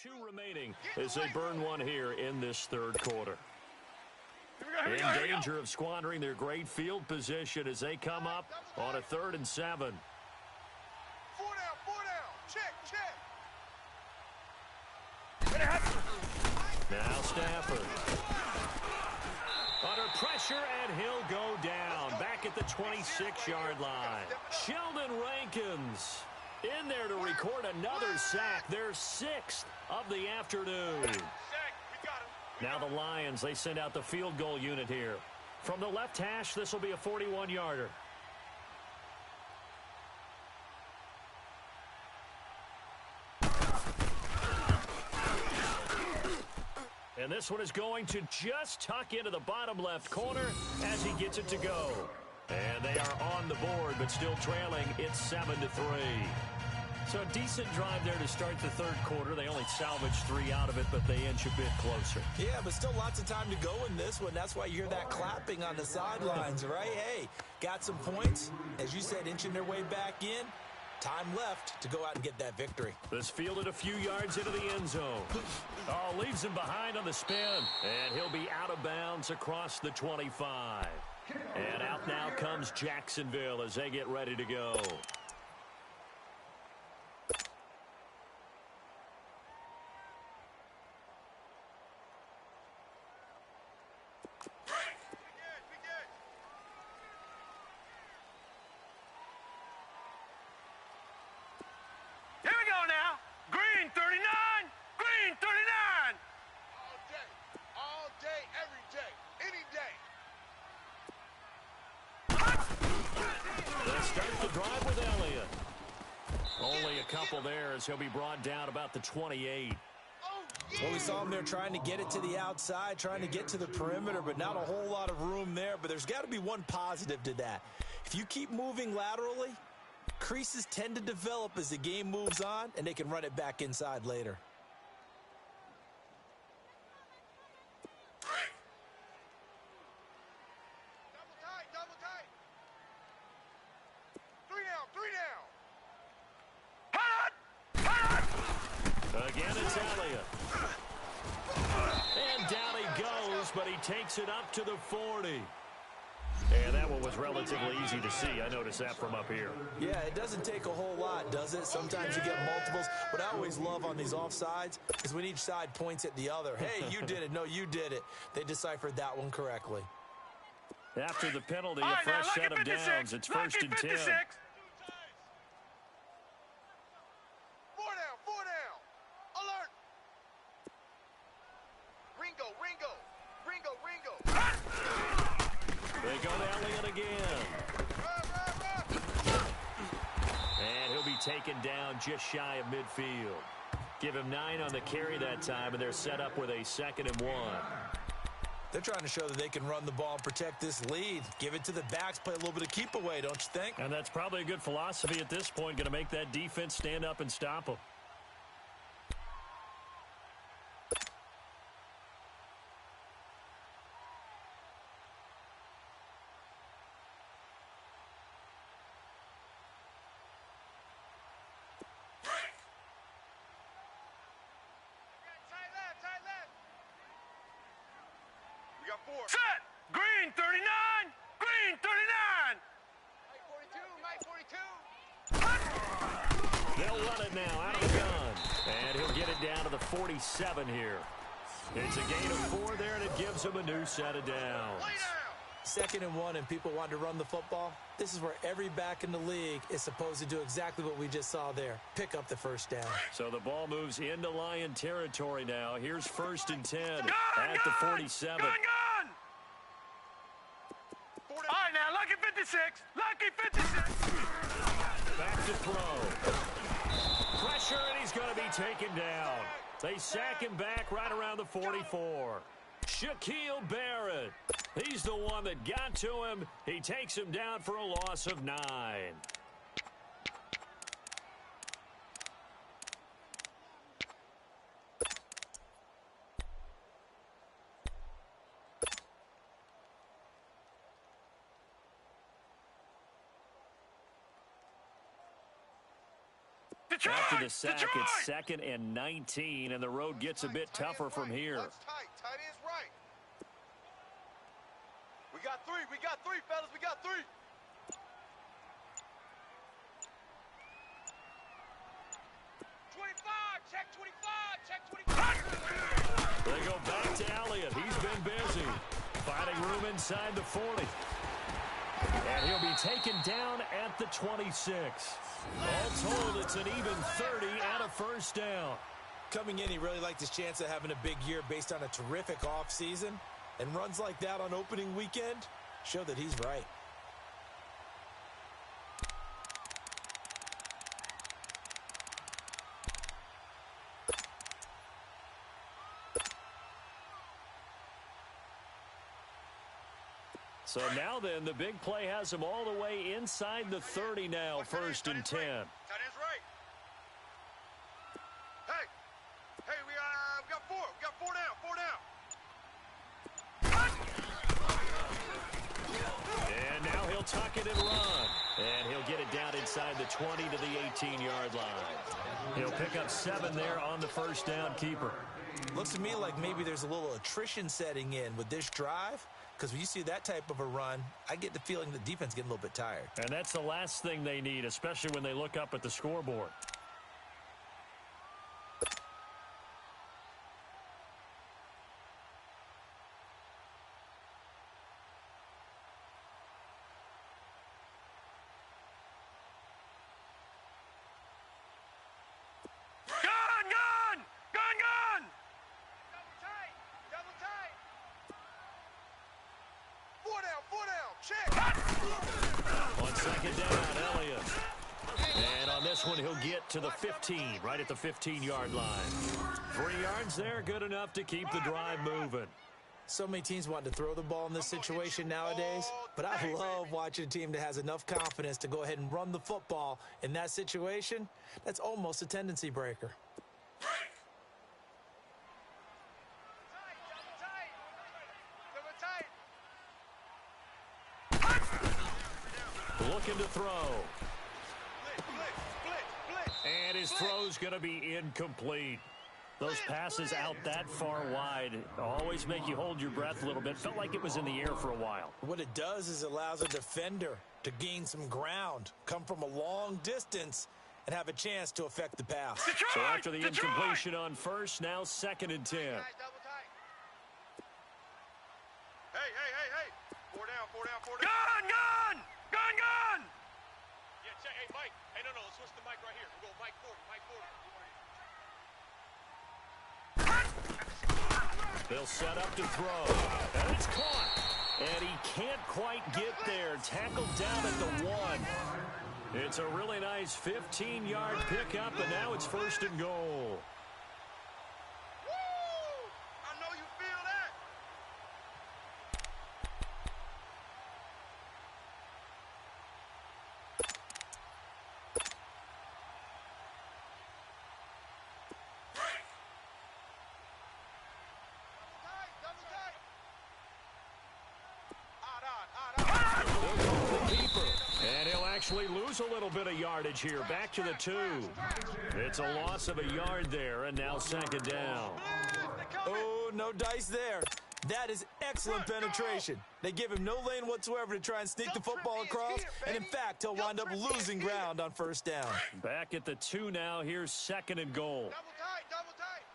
S1: So 2 remaining as they burn one here in this 3rd quarter. In danger of squandering their great field position as they come up on a 3rd and 7.
S3: 4 down, 4 down. Check, check.
S1: Now Stafford. Under pressure, and he'll go down. Back back at the 26-yard line. Sheldon Rankins in there to record another sack, their 6th of the afternoon. Now the Lions, they send out the field goal unit here. From the left hash, this will be a 41-yarder. And this one is going to just tuck into the bottom left corner as he gets it to go. And they are on the board, but still trailing. It's 7-3. So a decent drive there to start the third quarter. They only salvaged 3 out of it, but they inch a bit closer.
S2: Yeah, but still lots of time to go in this one. That's why you hear that clapping on the sidelines, right? Hey, got some points. As you said, inching their way back in. Time left to go out and get that victory.
S1: This fielded a few yards into the end zone. Oh, leaves him behind on the spin. And he'll be out of bounds across the 25. And out now comes Jacksonville as they get ready to go. He'll be brought down about the 28.
S2: Well, we saw him there trying to get it to the outside, trying to get to the perimeter, but not a whole lot of room there. But there's got to be one positive to that. If you keep moving laterally, creases tend to develop as the game moves on, and they can run it back inside later.
S3: Double tight. 3 down.
S1: Again, it's Elliott. And down he goes, but he takes it up to the 40. And that one was relatively easy to see. I noticed that from up here.
S2: Yeah, it doesn't take a whole lot, does it? Sometimes you get multiples. What I always love on these offsides is when each side points at the other. Hey, you did it. No, you did it. They deciphered that one correctly.
S1: After the penalty, a fresh set of downs. It's 1st and 10.
S3: 4 down. Alert. Ringo.
S1: They go to Elliott again. And he'll be taken down just shy of midfield. Give him 9 on the carry that time, and they're set up with a 2nd and 1.
S2: They're trying to show that they can run the ball and protect this lead. Give it to the backs, play a little bit of keep away, don't you think?
S1: And that's probably a good philosophy at this point, going to make that defense stand up and stop them.
S3: Set! Green 39! Green 39! Mike 42!
S1: They'll run it now, out of the gun. And he'll get it down to the 47 here. It's a gain of 4 there, and it gives him a new set of downs.
S2: 2nd and 1, and people want to run the football. This is where every back in the league is supposed to do exactly what we just saw there. Pick up the first down.
S1: So the ball moves into Lion territory now. Here's 1st and 10 at the 47.
S3: Gun! All right, now, lucky 56. Lucky 56.
S1: Back to throw. Pressure, and he's going to be taken down. They sack him back right around the 44. Shaquille Barrett. He's the one that got to him. He takes him down for a loss of 9.
S3: Detroit!
S1: After the sack,
S3: Detroit!
S1: it's 2nd and 19, and the road gets a bit tougher from here.
S3: Tight ends right. We got 3, fellas. We got 3. Check 25.
S1: They go back to Elliott. He's been busy. Finding room inside the 40. And he'll be taken down at the 26. All told, it's an even 30 and a first down.
S2: Coming in, he really liked his chance of having a big year based on a terrific offseason. And runs like that on opening weekend show that he's right.
S1: So now then, the big play has him all the way inside the 30 now, first and 10.
S3: Tight end's right. Hey, we got four. We got four down.
S1: And now he'll tuck it and run. And he'll get it down inside the 20 to the 18-yard line. He'll pick up 7 there on the first down keeper.
S2: Looks to me like maybe there's a little attrition setting in with this drive. Because when you see that type of a run, I get the feeling the defense getting a little bit tired.
S1: And that's the last thing they need, especially when they look up at the scoreboard. On second down, Elliott. And on this one, he'll get to the 15, right at the 15-yard line. 3 yards there, good enough to keep the drive moving.
S2: So many teams want to throw the ball in this situation nowadays, but I love watching a team that has enough confidence to go ahead and run the football in that situation. That's almost a tendency breaker.
S1: Looking to throw. And his throw's going to be incomplete. Those passes out that far wide always make you hold your breath a little bit. Felt like it was in the air for a while.
S2: What it does is it allows a defender to gain some ground, come from a long distance, and have a chance to affect the pass.
S1: So after the incompletion on first, now second and 10.
S3: Hey. 4 down. Gun! Yeah, check. Hey, Mike. Hey, no, let's switch the mic right here. We'll go Mike 40.
S1: They'll set up to throw. And it's caught. And he can't quite get there. Tackled down at the 1. It's a really nice 15-yard pickup, and now it's first and goal.
S3: I know you feel that.
S1: And he'll actually lose a little bit of yardage here. Back to the 2. It's a loss of a yard there, and now second down.
S2: Oh, no dice there. That is excellent penetration. They give him no lane whatsoever to try and sneak the football across, and in fact, he'll wind up losing ground on first down.
S1: Back at the 2 now. Here's second and goal.
S3: Double tight.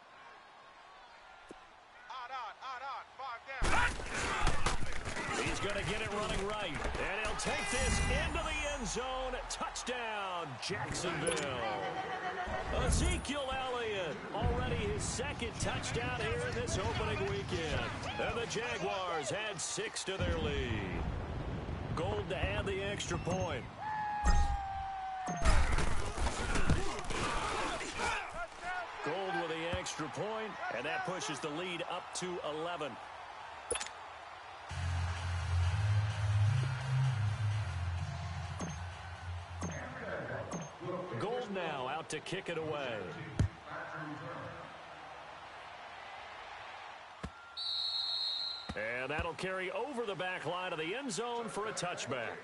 S3: Odd. 5 down.
S1: He's going to get it running right. And he'll take this into the end zone. Touchdown, Jacksonville. Ezekiel Elliott, already his second touchdown here in this opening weekend. And the Jaguars had 6 to their lead. Gold to add the extra point. Gold with the extra point, and that pushes the lead up to 11. Gold now out to kick it away. And that'll carry over the back line of the end zone for a touchback.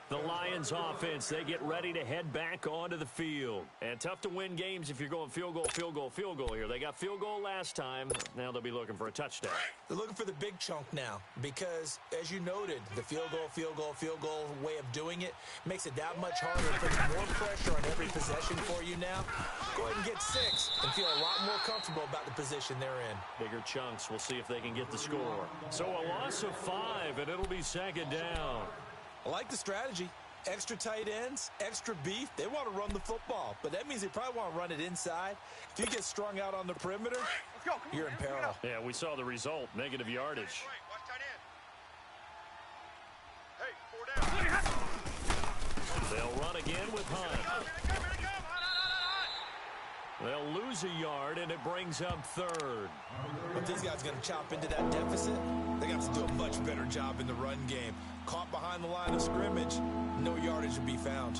S1: The Lions offense, they get ready to head back onto the field. And tough to win games if you're going field goal here. They got field goal last time. Now they'll be looking for a touchdown.
S2: They're looking for the big chunk now because, as you noted, the field goal way of doing it makes it that much harder. It puts more pressure on every possession for you now. Go ahead and get 6 and feel a lot more comfortable about the position they're in.
S1: Bigger chunks. We'll see if they can get the score. So a loss of 5, and it'll be second down.
S2: I like the strategy. Extra tight ends, extra beef. They want to run the football, but that means they probably want to run it inside. If you get strung out on the perimeter, you're in peril.
S1: Yeah, we saw the result, negative yardage.
S3: Watch tight end. Hey, 4 down.
S1: They'll run again with Hunt. They'll lose a yard, and it brings up third.
S2: If these guys are going to chop into that deficit, they got to do a much better job in the run game. Caught behind the line of scrimmage, no yardage to be found.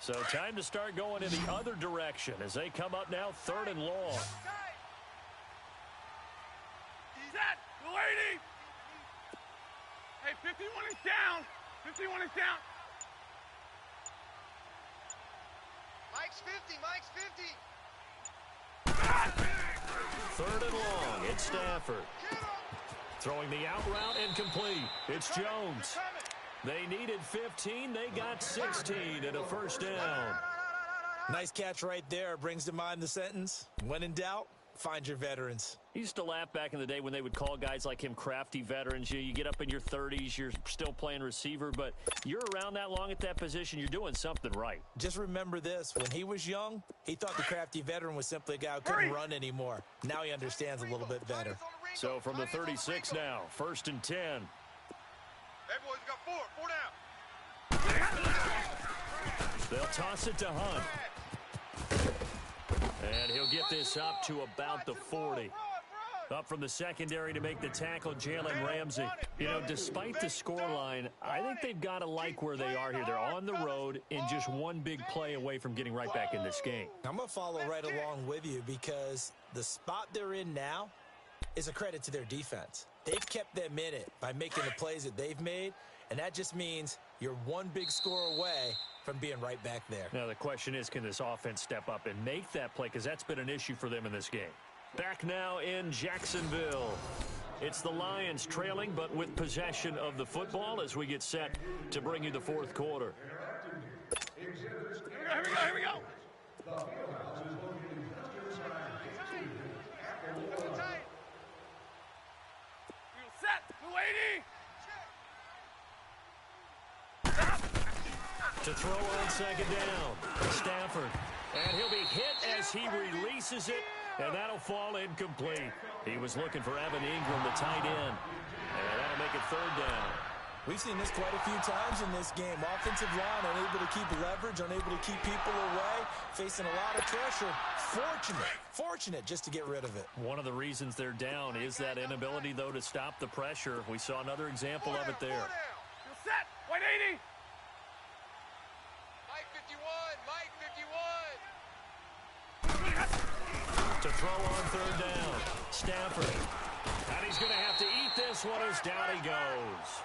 S1: So time to start going in the other direction as they come up now 3rd and long.
S3: Set, lady. Hey, 51 is down. 51 is down. Mike's 50. Mike's 50.
S1: 3rd and long. It's Stafford. Throwing the out route incomplete. It's Jones. They needed 15. They got 16 and a first down.
S2: Nice catch right there. Brings to mind the sentence, when in doubt, find your veterans.
S1: I used to laugh back in the day when they would call guys like him crafty veterans. You get up in your 30s, you're still playing receiver, but you're around that long at that position, you're doing something right.
S2: Just remember this. When he was young, he thought the crafty veteran was simply a guy who couldn't run anymore. Now he understands a little bit better.
S1: So from the 36 now, 1st and 10.
S3: Hey, boys, got 4 down.
S1: They'll toss it to Hunt. And he'll get this up to about the 40. Up from the secondary to make the tackle, Jalen Ramsey. You know, despite the scoreline, I think they've got to like where they are here. They're on the road and just one big play away from getting right back in this game.
S2: I'm going to follow right along with you because the spot they're in now is a credit to their defense. They've kept them in it by making the plays that they've made, and that just means you're one big score away from being right back there.
S1: Now, the question is, can this offense step up and make that play? Because that's been an issue for them in this game. Back now in Jacksonville. It's the Lions trailing, but with possession of the football as we get set to bring you the 4th quarter.
S3: Here we go. Set, lady.
S1: To throw on 2nd down, Stafford. And he'll be hit as he releases it, and that'll fall incomplete. He was looking for Evan Ingram, the tight end, and that'll make it 3rd down.
S2: We've seen this quite a few times in this game. Offensive line unable to keep leverage, unable to keep people away, facing a lot of pressure. Fortunate just to get rid of it.
S1: One of the reasons they're down is that inability, though, to stop the pressure. We saw another example of it there.
S3: You're set, 180. Mike 51.
S1: To throw on 3rd down, Stafford. And he's going to have to eat this one as down he goes.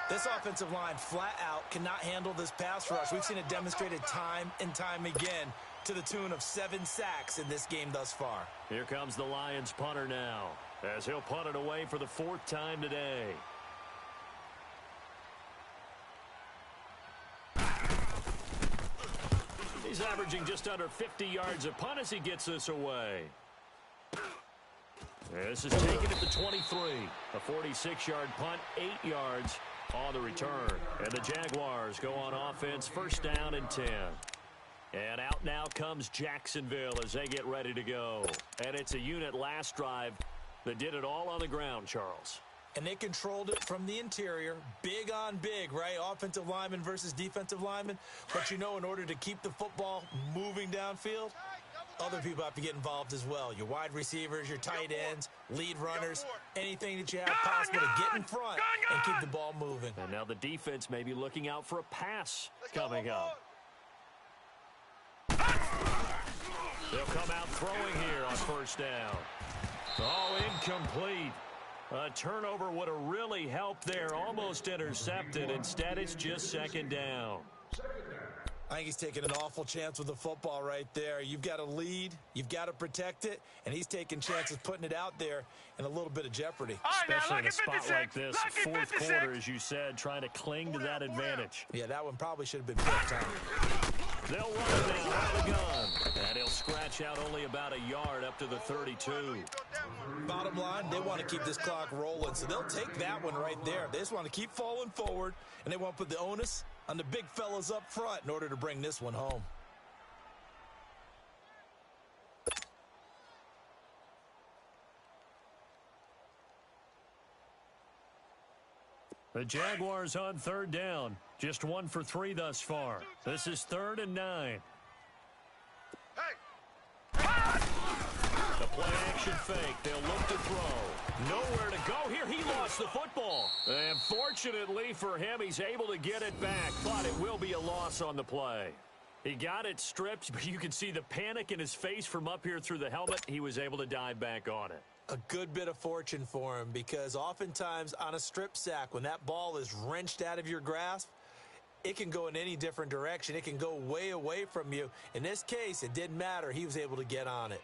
S2: This offensive line flat out cannot handle this pass rush. We've seen it demonstrated time and time again to the tune of 7 sacks in this game thus far.
S1: Here comes the Lions punter now as he'll punt it away for the 4th time today. He's averaging just under 50 yards a punt as he gets this away. This is taken at the 23. A 46-yard punt, 8 yards on the return. And the Jaguars go on offense, 1st down and 10. And out now comes Jacksonville as they get ready to go. And it's a unit last drive that did it all on the ground, Charles.
S2: And they controlled it from the interior, big on big, right? Offensive lineman versus defensive lineman. But, you know, in order to keep the football moving downfield, other people have to get involved as well. Your wide receivers, your tight ends, lead runners, anything that you have possible to get in front and keep the ball moving.
S1: And now the defense may be looking out for a pass coming up. They'll come out throwing here on 1st down. Oh, incomplete. A turnover would have really helped there. Almost intercepted. Instead, it's just 2nd down.
S2: I think he's taking an awful chance with the football right there. You've got to lead, you've got to protect it, and he's taking chances putting it out there in a little bit of jeopardy.
S1: Especially in a spot like this, fourth quarter, as you said, trying to cling to that advantage.
S2: Yeah, that one probably should have been picked up.
S1: They'll run it now out of the gun. And he'll scratch out only about a yard up to the 32.
S2: Bottom line, they want to keep this clock rolling, so they'll take that one right there. They just want to keep falling forward, and they want to put the onus on the big fellas up front in order to bring this one home.
S1: The Jaguars on third down. Just 1 for 3 thus far. This is 3rd and 9. The play action fake. They'll look to throw. Nowhere to go here. He lost the football. And fortunately for him, he's able to get it back. But it will be a loss on the play. He got it stripped, but you can see the panic in his face from up here through the helmet. He was able to dive back on it.
S2: A good bit of fortune for him, because oftentimes on a strip sack, when that ball is wrenched out of your grasp, it can go in any different direction. It can go way away from you. In this case, it didn't matter. He was able to get on it.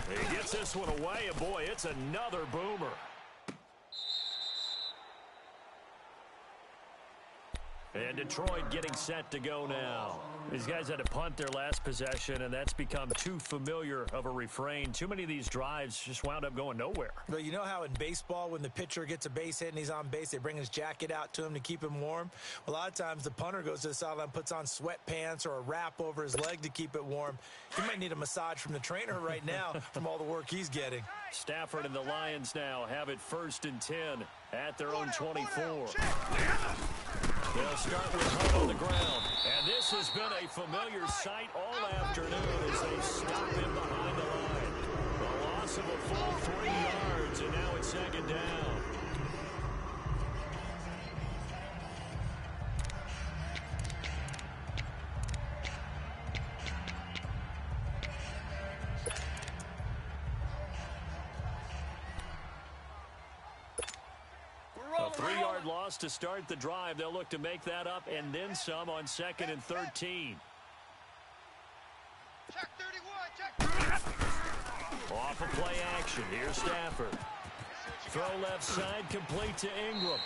S1: He gets this one away, and boy, it's another boomer. And Detroit getting set to go now. These guys had to punt their last possession, and that's become too familiar of a refrain. Too many of these drives just wound up going nowhere.
S2: But you know how in baseball, when the pitcher gets a base hit and he's on base, they bring his jacket out to him to keep him warm? Well, a lot of times the punter goes to the sideline, puts on sweatpants or a wrap over his leg to keep it warm. He might need a massage from the trainer right now from all the work he's getting.
S1: Stafford and the Lions now have it 1st and 10 at their own 24. They'll start with Hunt on the ground. And this has been a familiar sight all afternoon as they stop him behind the line. The loss of a full 3 yards, and now it's 2nd down. A 3-yard loss to start the drive. They'll look to make that up and then some on 2nd and 13.
S3: Check 31, check.
S1: Off of play action. Here's Stafford. Throw left side, complete to Ingram.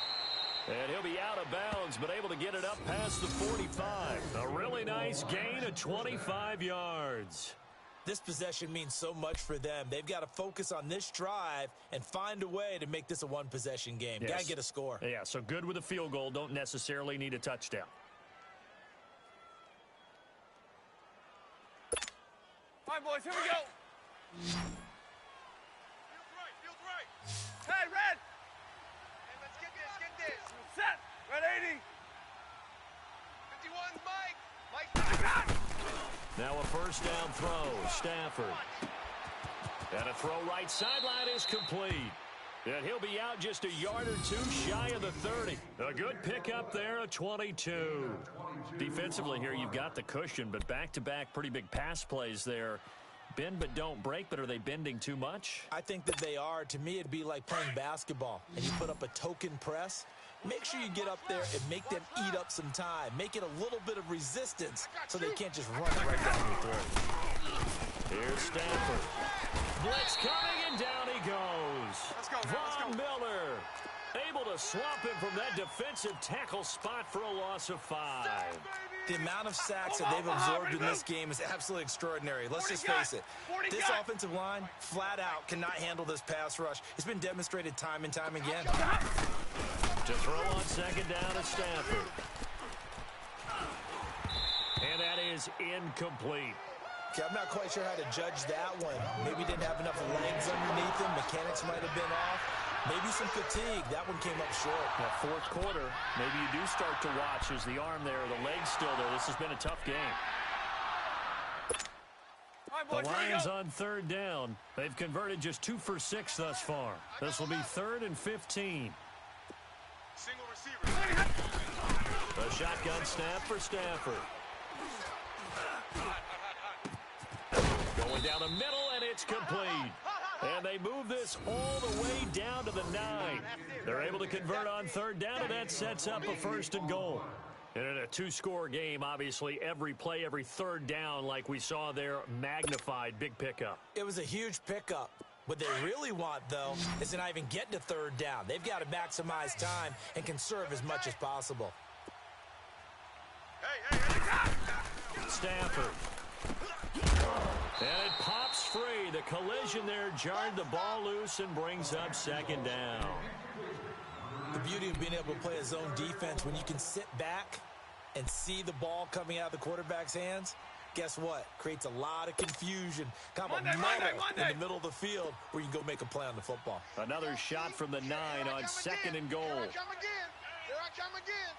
S1: And he'll be out of bounds, but able to get it up past the 45. A really nice gain of 25 yards.
S2: This possession means so much for them. They've got to focus on this drive and find a way to make this a one-possession game.
S1: Yes.
S2: Got to get a score.
S1: Yeah, so good with a field goal. Don't necessarily need a touchdown.
S3: All right, boys, here we go. Feels right. Hey, Red. Hey, let's get this. Set. Red 80. 51's Mike.
S1: Now a 1st down throw. Stafford. And a throw right sideline is complete. And he'll be out just a yard or 2 shy of the 30. A good pickup there, a 22. Defensively here, you've got the cushion, but back-to-back pretty big pass plays there. Bend but don't break, but are they bending too much?
S2: I think that they are. To me, it'd be like playing basketball, and you put up a token press. Make sure you get up there and make them eat up some time. Make it a little bit of resistance so they can't just run it right down your throat.
S1: Here's Stafford. Blitz coming, and down he goes.
S3: Let's go, man.
S1: Von Miller able to swamp him from that defensive tackle spot for a loss of 5.
S2: The amount of sacks that they've absorbed in this game is absolutely extraordinary. Let's just face it. This offensive line, flat out, cannot handle this pass rush. It's been demonstrated time and time again.
S1: To throw on 2nd down at Stafford. And that is incomplete.
S2: Okay, I'm not quite sure how to judge that one. Maybe didn't have enough legs underneath him. Mechanics might have been off. Maybe some fatigue. That one came up short.
S1: Now, 4th quarter, maybe you do start to watch as the arm there, the leg's still there. This has been a tough game. The Lions on 3rd down. They've converted just 2 for 6 thus far. This will be 3rd and 15.
S3: Single receiver.
S1: A shotgun snap for Stafford. Going down the middle, and it's complete. And they move this all the way down to the 9. They're able to convert on third down, and that sets up a 1st and goal. And in a 2-score game, obviously, every play, every third down, like we saw there, magnified. Big pickup.
S2: It was a huge pickup. What they really want, though, is to not even get to third down. They've got to maximize time and conserve as much as possible.
S1: Stafford. And it pops free. The collision there jarred the ball loose and brings up 2nd down.
S2: The beauty of being able to play a zone defense when you can sit back and see the ball coming out of the quarterback's hands, guess what? Creates a lot of confusion. Kind of a muddle in the middle of the field where you can go make a play on the football.
S1: Another shot from the 9 on 2nd and goal.
S3: Here I come again. Here I come again.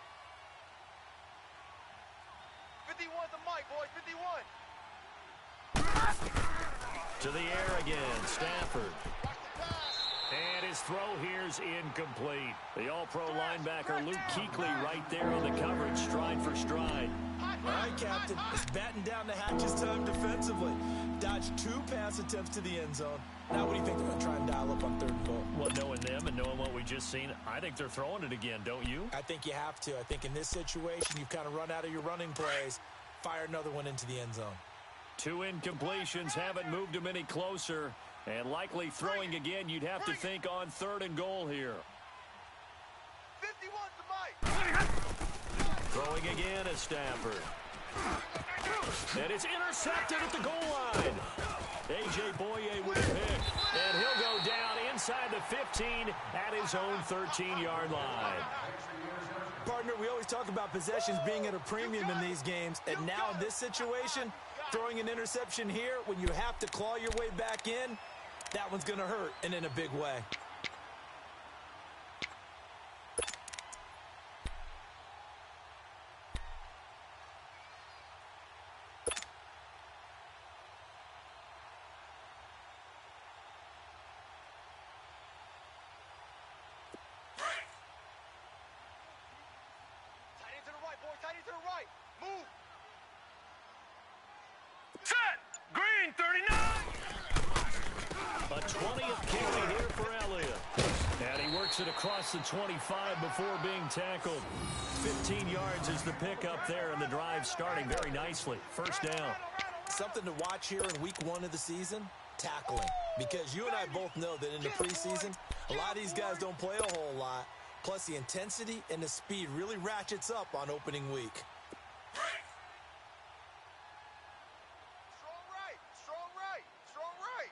S3: 51's the mic, boys. 51.
S1: To the air again. Stafford. And his throw here's incomplete. The all-pro linebacker Luke Kuechly right there on the coverage, stride for stride.
S2: All right, Captain. It's batten down the hatches time defensively. Dodged 2 pass attempts to the end zone. Now what do you think they're going to try and dial up on 3rd and goal?
S1: Well, knowing them and knowing what we just seen, I think they're throwing it again, don't you?
S2: I think you have to. I think in this situation, you've kind of run out of your running plays. Fire another one into the end zone.
S1: 2 incompletions haven't moved him any closer. And likely throwing again, you'd have to think on 3rd and goal here.
S3: 51's the mic.
S1: Throwing again is Stafford. And it's intercepted at the goal line. A.J. Boye with a pick. And he'll go down inside the 15 at his own 13-yard line.
S2: Partner, we always talk about possessions being at a premium in these games. And now in this situation, throwing an interception here when you have to claw your way back in, that one's going to hurt, and in a big way.
S3: Tight end to the right, boys. Tight end to the right. Move.
S1: Set. Green, 39. A 20th carry here for Elliott. And he works it across the 25 before being tackled. 15 yards is the pickup there, and the drive starting very nicely. 1st down.
S2: Something to watch here in week 1 of the season, tackling. Because you and I both know that in the preseason, a lot of these guys don't play a whole lot. Plus, the intensity and the speed really ratchets up on opening week.
S3: Strong right. Strong right. Strong right.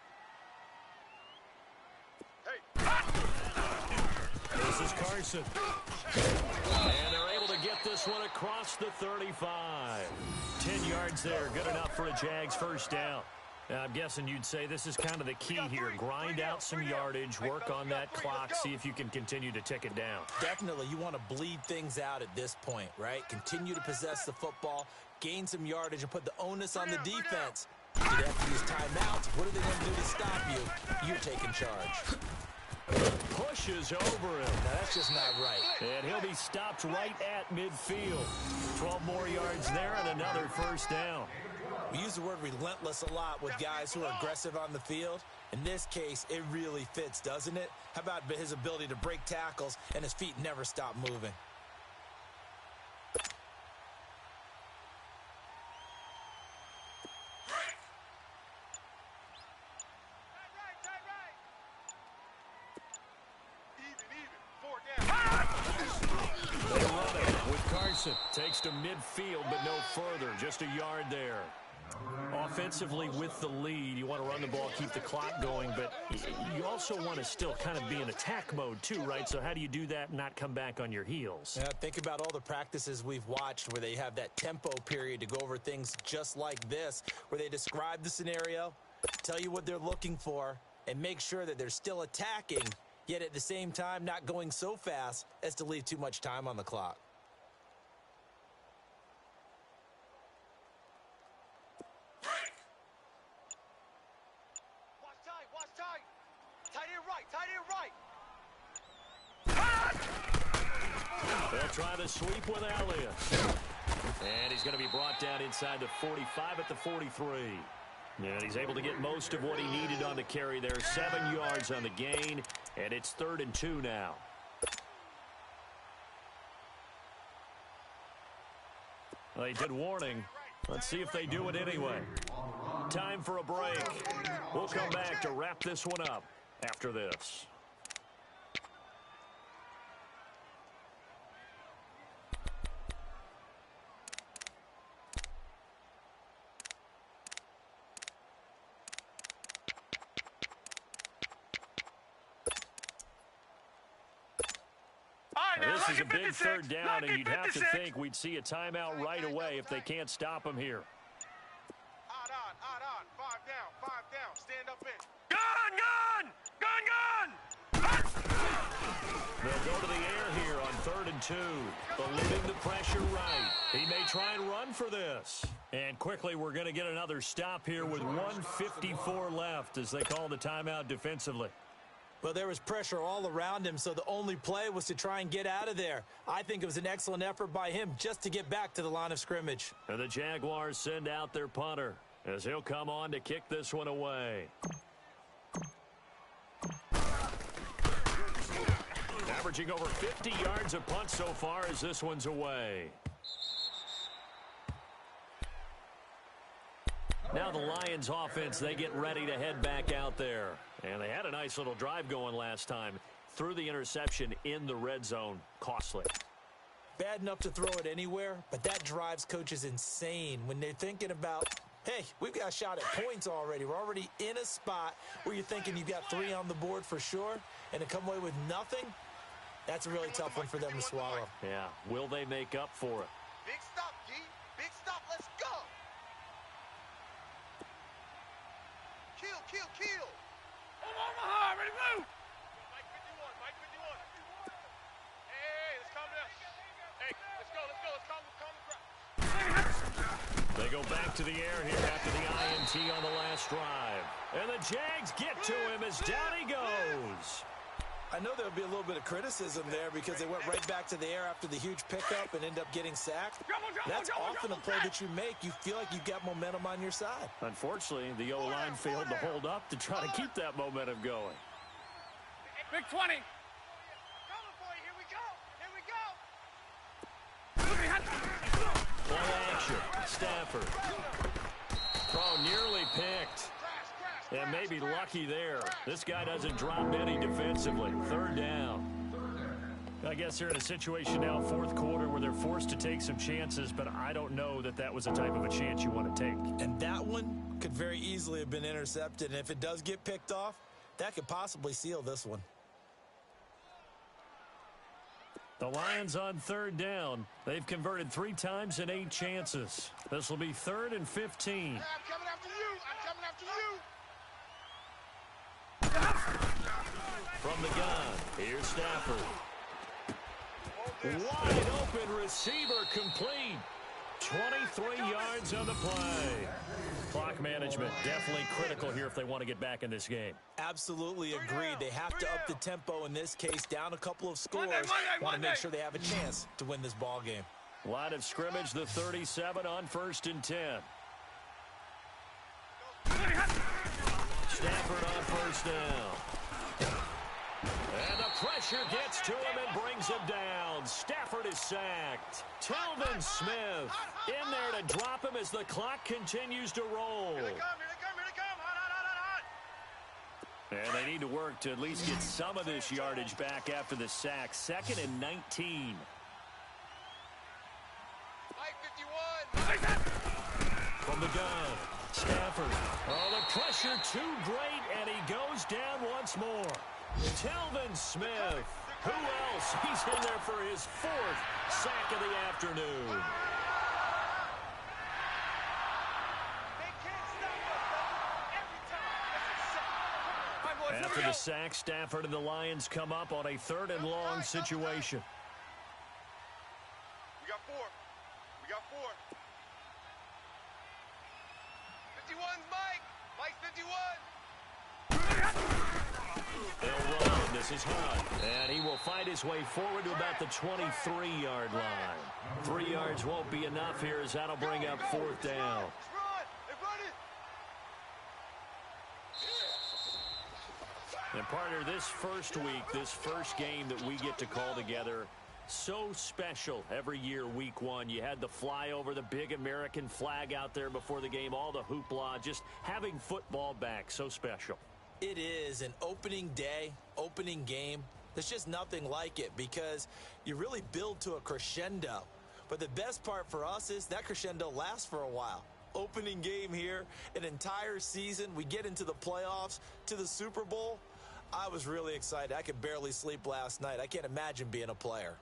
S3: Hey.
S1: This is Carson. And they're able to get this one across the 35. 10 yards there. Good enough for a Jags 1st down. Now, I'm guessing you'd say this is kind of the key here. Grind out some yardage, work on that clock, see if you can continue to tick it down.
S2: Definitely, you want to bleed things out at this point, right? Continue to possess the football, gain some yardage, and put the onus on the defense. You'd have to use timeouts. What are they going to do to stop you? You're taking charge.
S1: Pushes over him.
S2: Now, that's just not right.
S1: And he'll be stopped right at midfield. 12 more yards there and another 1st down.
S2: We use the word relentless a lot with guys who are aggressive on the field. In this case, it really fits, doesn't it? How about his ability to break tackles and his feet never stop moving?
S1: They run it with Carson. Takes to midfield, but no further. Just a yard there. Offensively with the lead, you want to run the ball, keep the clock going, but you also want to still kind of be in attack mode too, right? So how do you do that and not come back on your heels?
S2: Yeah, think about all the practices we've watched where they have that tempo period to go over things just like this, where they describe the scenario, tell you what they're looking for, and make sure that they're still attacking, yet at the same time not going so fast as to leave too much time on the clock.
S1: They'll try the sweep with Elliott. And he's going to be brought down inside the 45 at the 43. And he's able to get most of what he needed on the carry there. 7 yards on the gain, and it's 3rd and 2 now. They did warning. Let's see if they do it anyway. Time for a break. We'll come back to wrap this one up after this. This is a big 3rd down, and you'd have to think we'd see a timeout right away if they can't stop him here.
S3: Odd on. 5 down. Stand up in. Gun!
S1: They'll go to the air here on 3rd and 2. Eluding the pressure right. He may try and run for this. And quickly, we're going to get another stop here with 1:54 left as they call the timeout defensively.
S2: Well, there was pressure all around him, so the only play was to try and get out of there. I think it was an excellent effort by him just to get back to the line of scrimmage.
S1: And the Jaguars send out their punter as he'll come on to kick this one away. Averaging over 50 yards a punt so far as this one's away. Now the Lions offense, they get ready to head back out there. And they had a nice little drive going last time. Threw the interception in the red zone. Costly.
S2: Bad enough to throw it anywhere, but that drives coaches insane when they're thinking about, hey, we've got a shot at points already. We're already in a spot where you're thinking you've got 3 on the board for sure, and to come away with nothing, that's a really tough one for them to swallow.
S1: Yeah, will they make up for it?
S3: Big stop, G. Big stop. Let's go. Kill. Omaha, ready to move. Mike 51. Hey, let's calm down. Hey, let's go. Let's calm the crowd.
S1: They go back to the air here after the INT on the last drive. And the Jags get to him as down he goes.
S2: I know there'll be a little bit of criticism there because they went right back to the air after the huge pickup and end up getting sacked. That's often a play that you make. You feel like you've got momentum on your side.
S1: Unfortunately, the O-line failed to hold up to try to keep that momentum going.
S3: Big 20. Coming for you. Here we go.
S1: Play action. Stafford. Throw nearly picked. And maybe lucky there. This guy doesn't drop any defensively. 3rd down. I guess they're in a situation now, 4th quarter, where they're forced to take some chances, but I don't know that that was the type of a chance you want to take.
S2: And that one could very easily have been intercepted. And if it does get picked off, that could possibly seal this one.
S1: The Lions on 3rd down. They've converted 3 times in 8 chances. This will be 3rd and 15.
S3: I'm coming after you.
S1: From the gun, here's Stafford. Wide open receiver complete. 23 yards on the play. Clock management definitely critical here if they want to get back in this game.
S2: Absolutely agreed. They have to up the tempo in this case, down a couple of scores. Want to make sure they have a chance to win this ball game.
S1: Line of scrimmage, the 37 on 1st and 10. Stafford on 1st down. And the pressure gets to him and brings him down. Stafford is sacked. Telvin Smith in there to drop him as the clock continues to roll.
S3: Here they come. Hot.
S1: And they need to work to at least get some of this yardage back after the sack. 2nd and 19.
S3: Mike 51.
S1: From the gun, Stafford. Oh, the pressure too great, and he goes down once more. Telvin Smith. Who else? He's in there for his 4th sack of the afternoon.
S3: They can't stop us, every time. It's a sack.
S1: After the sack, Stafford and the Lions come up on a 3rd and long situation.
S3: We got 4. 51's Mike. Mike's 51.
S1: They'll run. This is Hunt. And he will fight his way forward to about the 23-yard line. 3 yards won't be enough here as that'll bring up 4th down.
S3: Let's run. They run it.
S1: And partner, this first week, this first game that we get to call together, so special every year, week one. You had the flyover, the big American flag out there before the game, all the hoopla, just having football back, so special.
S2: It is an opening day, opening game. There's just nothing like it because you really build to a crescendo. But the best part for us is that crescendo lasts for a while. Opening game here, an entire season, we get into the playoffs, to the Super Bowl. I was really excited. I could barely sleep last night. I can't imagine being a player.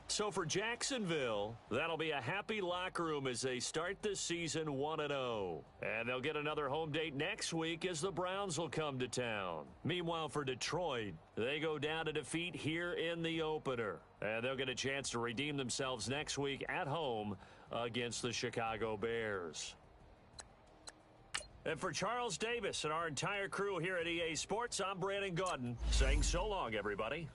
S1: So for Jacksonville, that'll be a happy locker room as they start this season 1-0. And they'll get another home date next week as the Browns will come to town. Meanwhile, for Detroit, they go down to defeat here in the opener. And they'll get a chance to redeem themselves next week at home against the Chicago Bears. And for Charles Davis and our entire crew here at EA Sports, I'm Brandon Gaudin saying so long, everybody.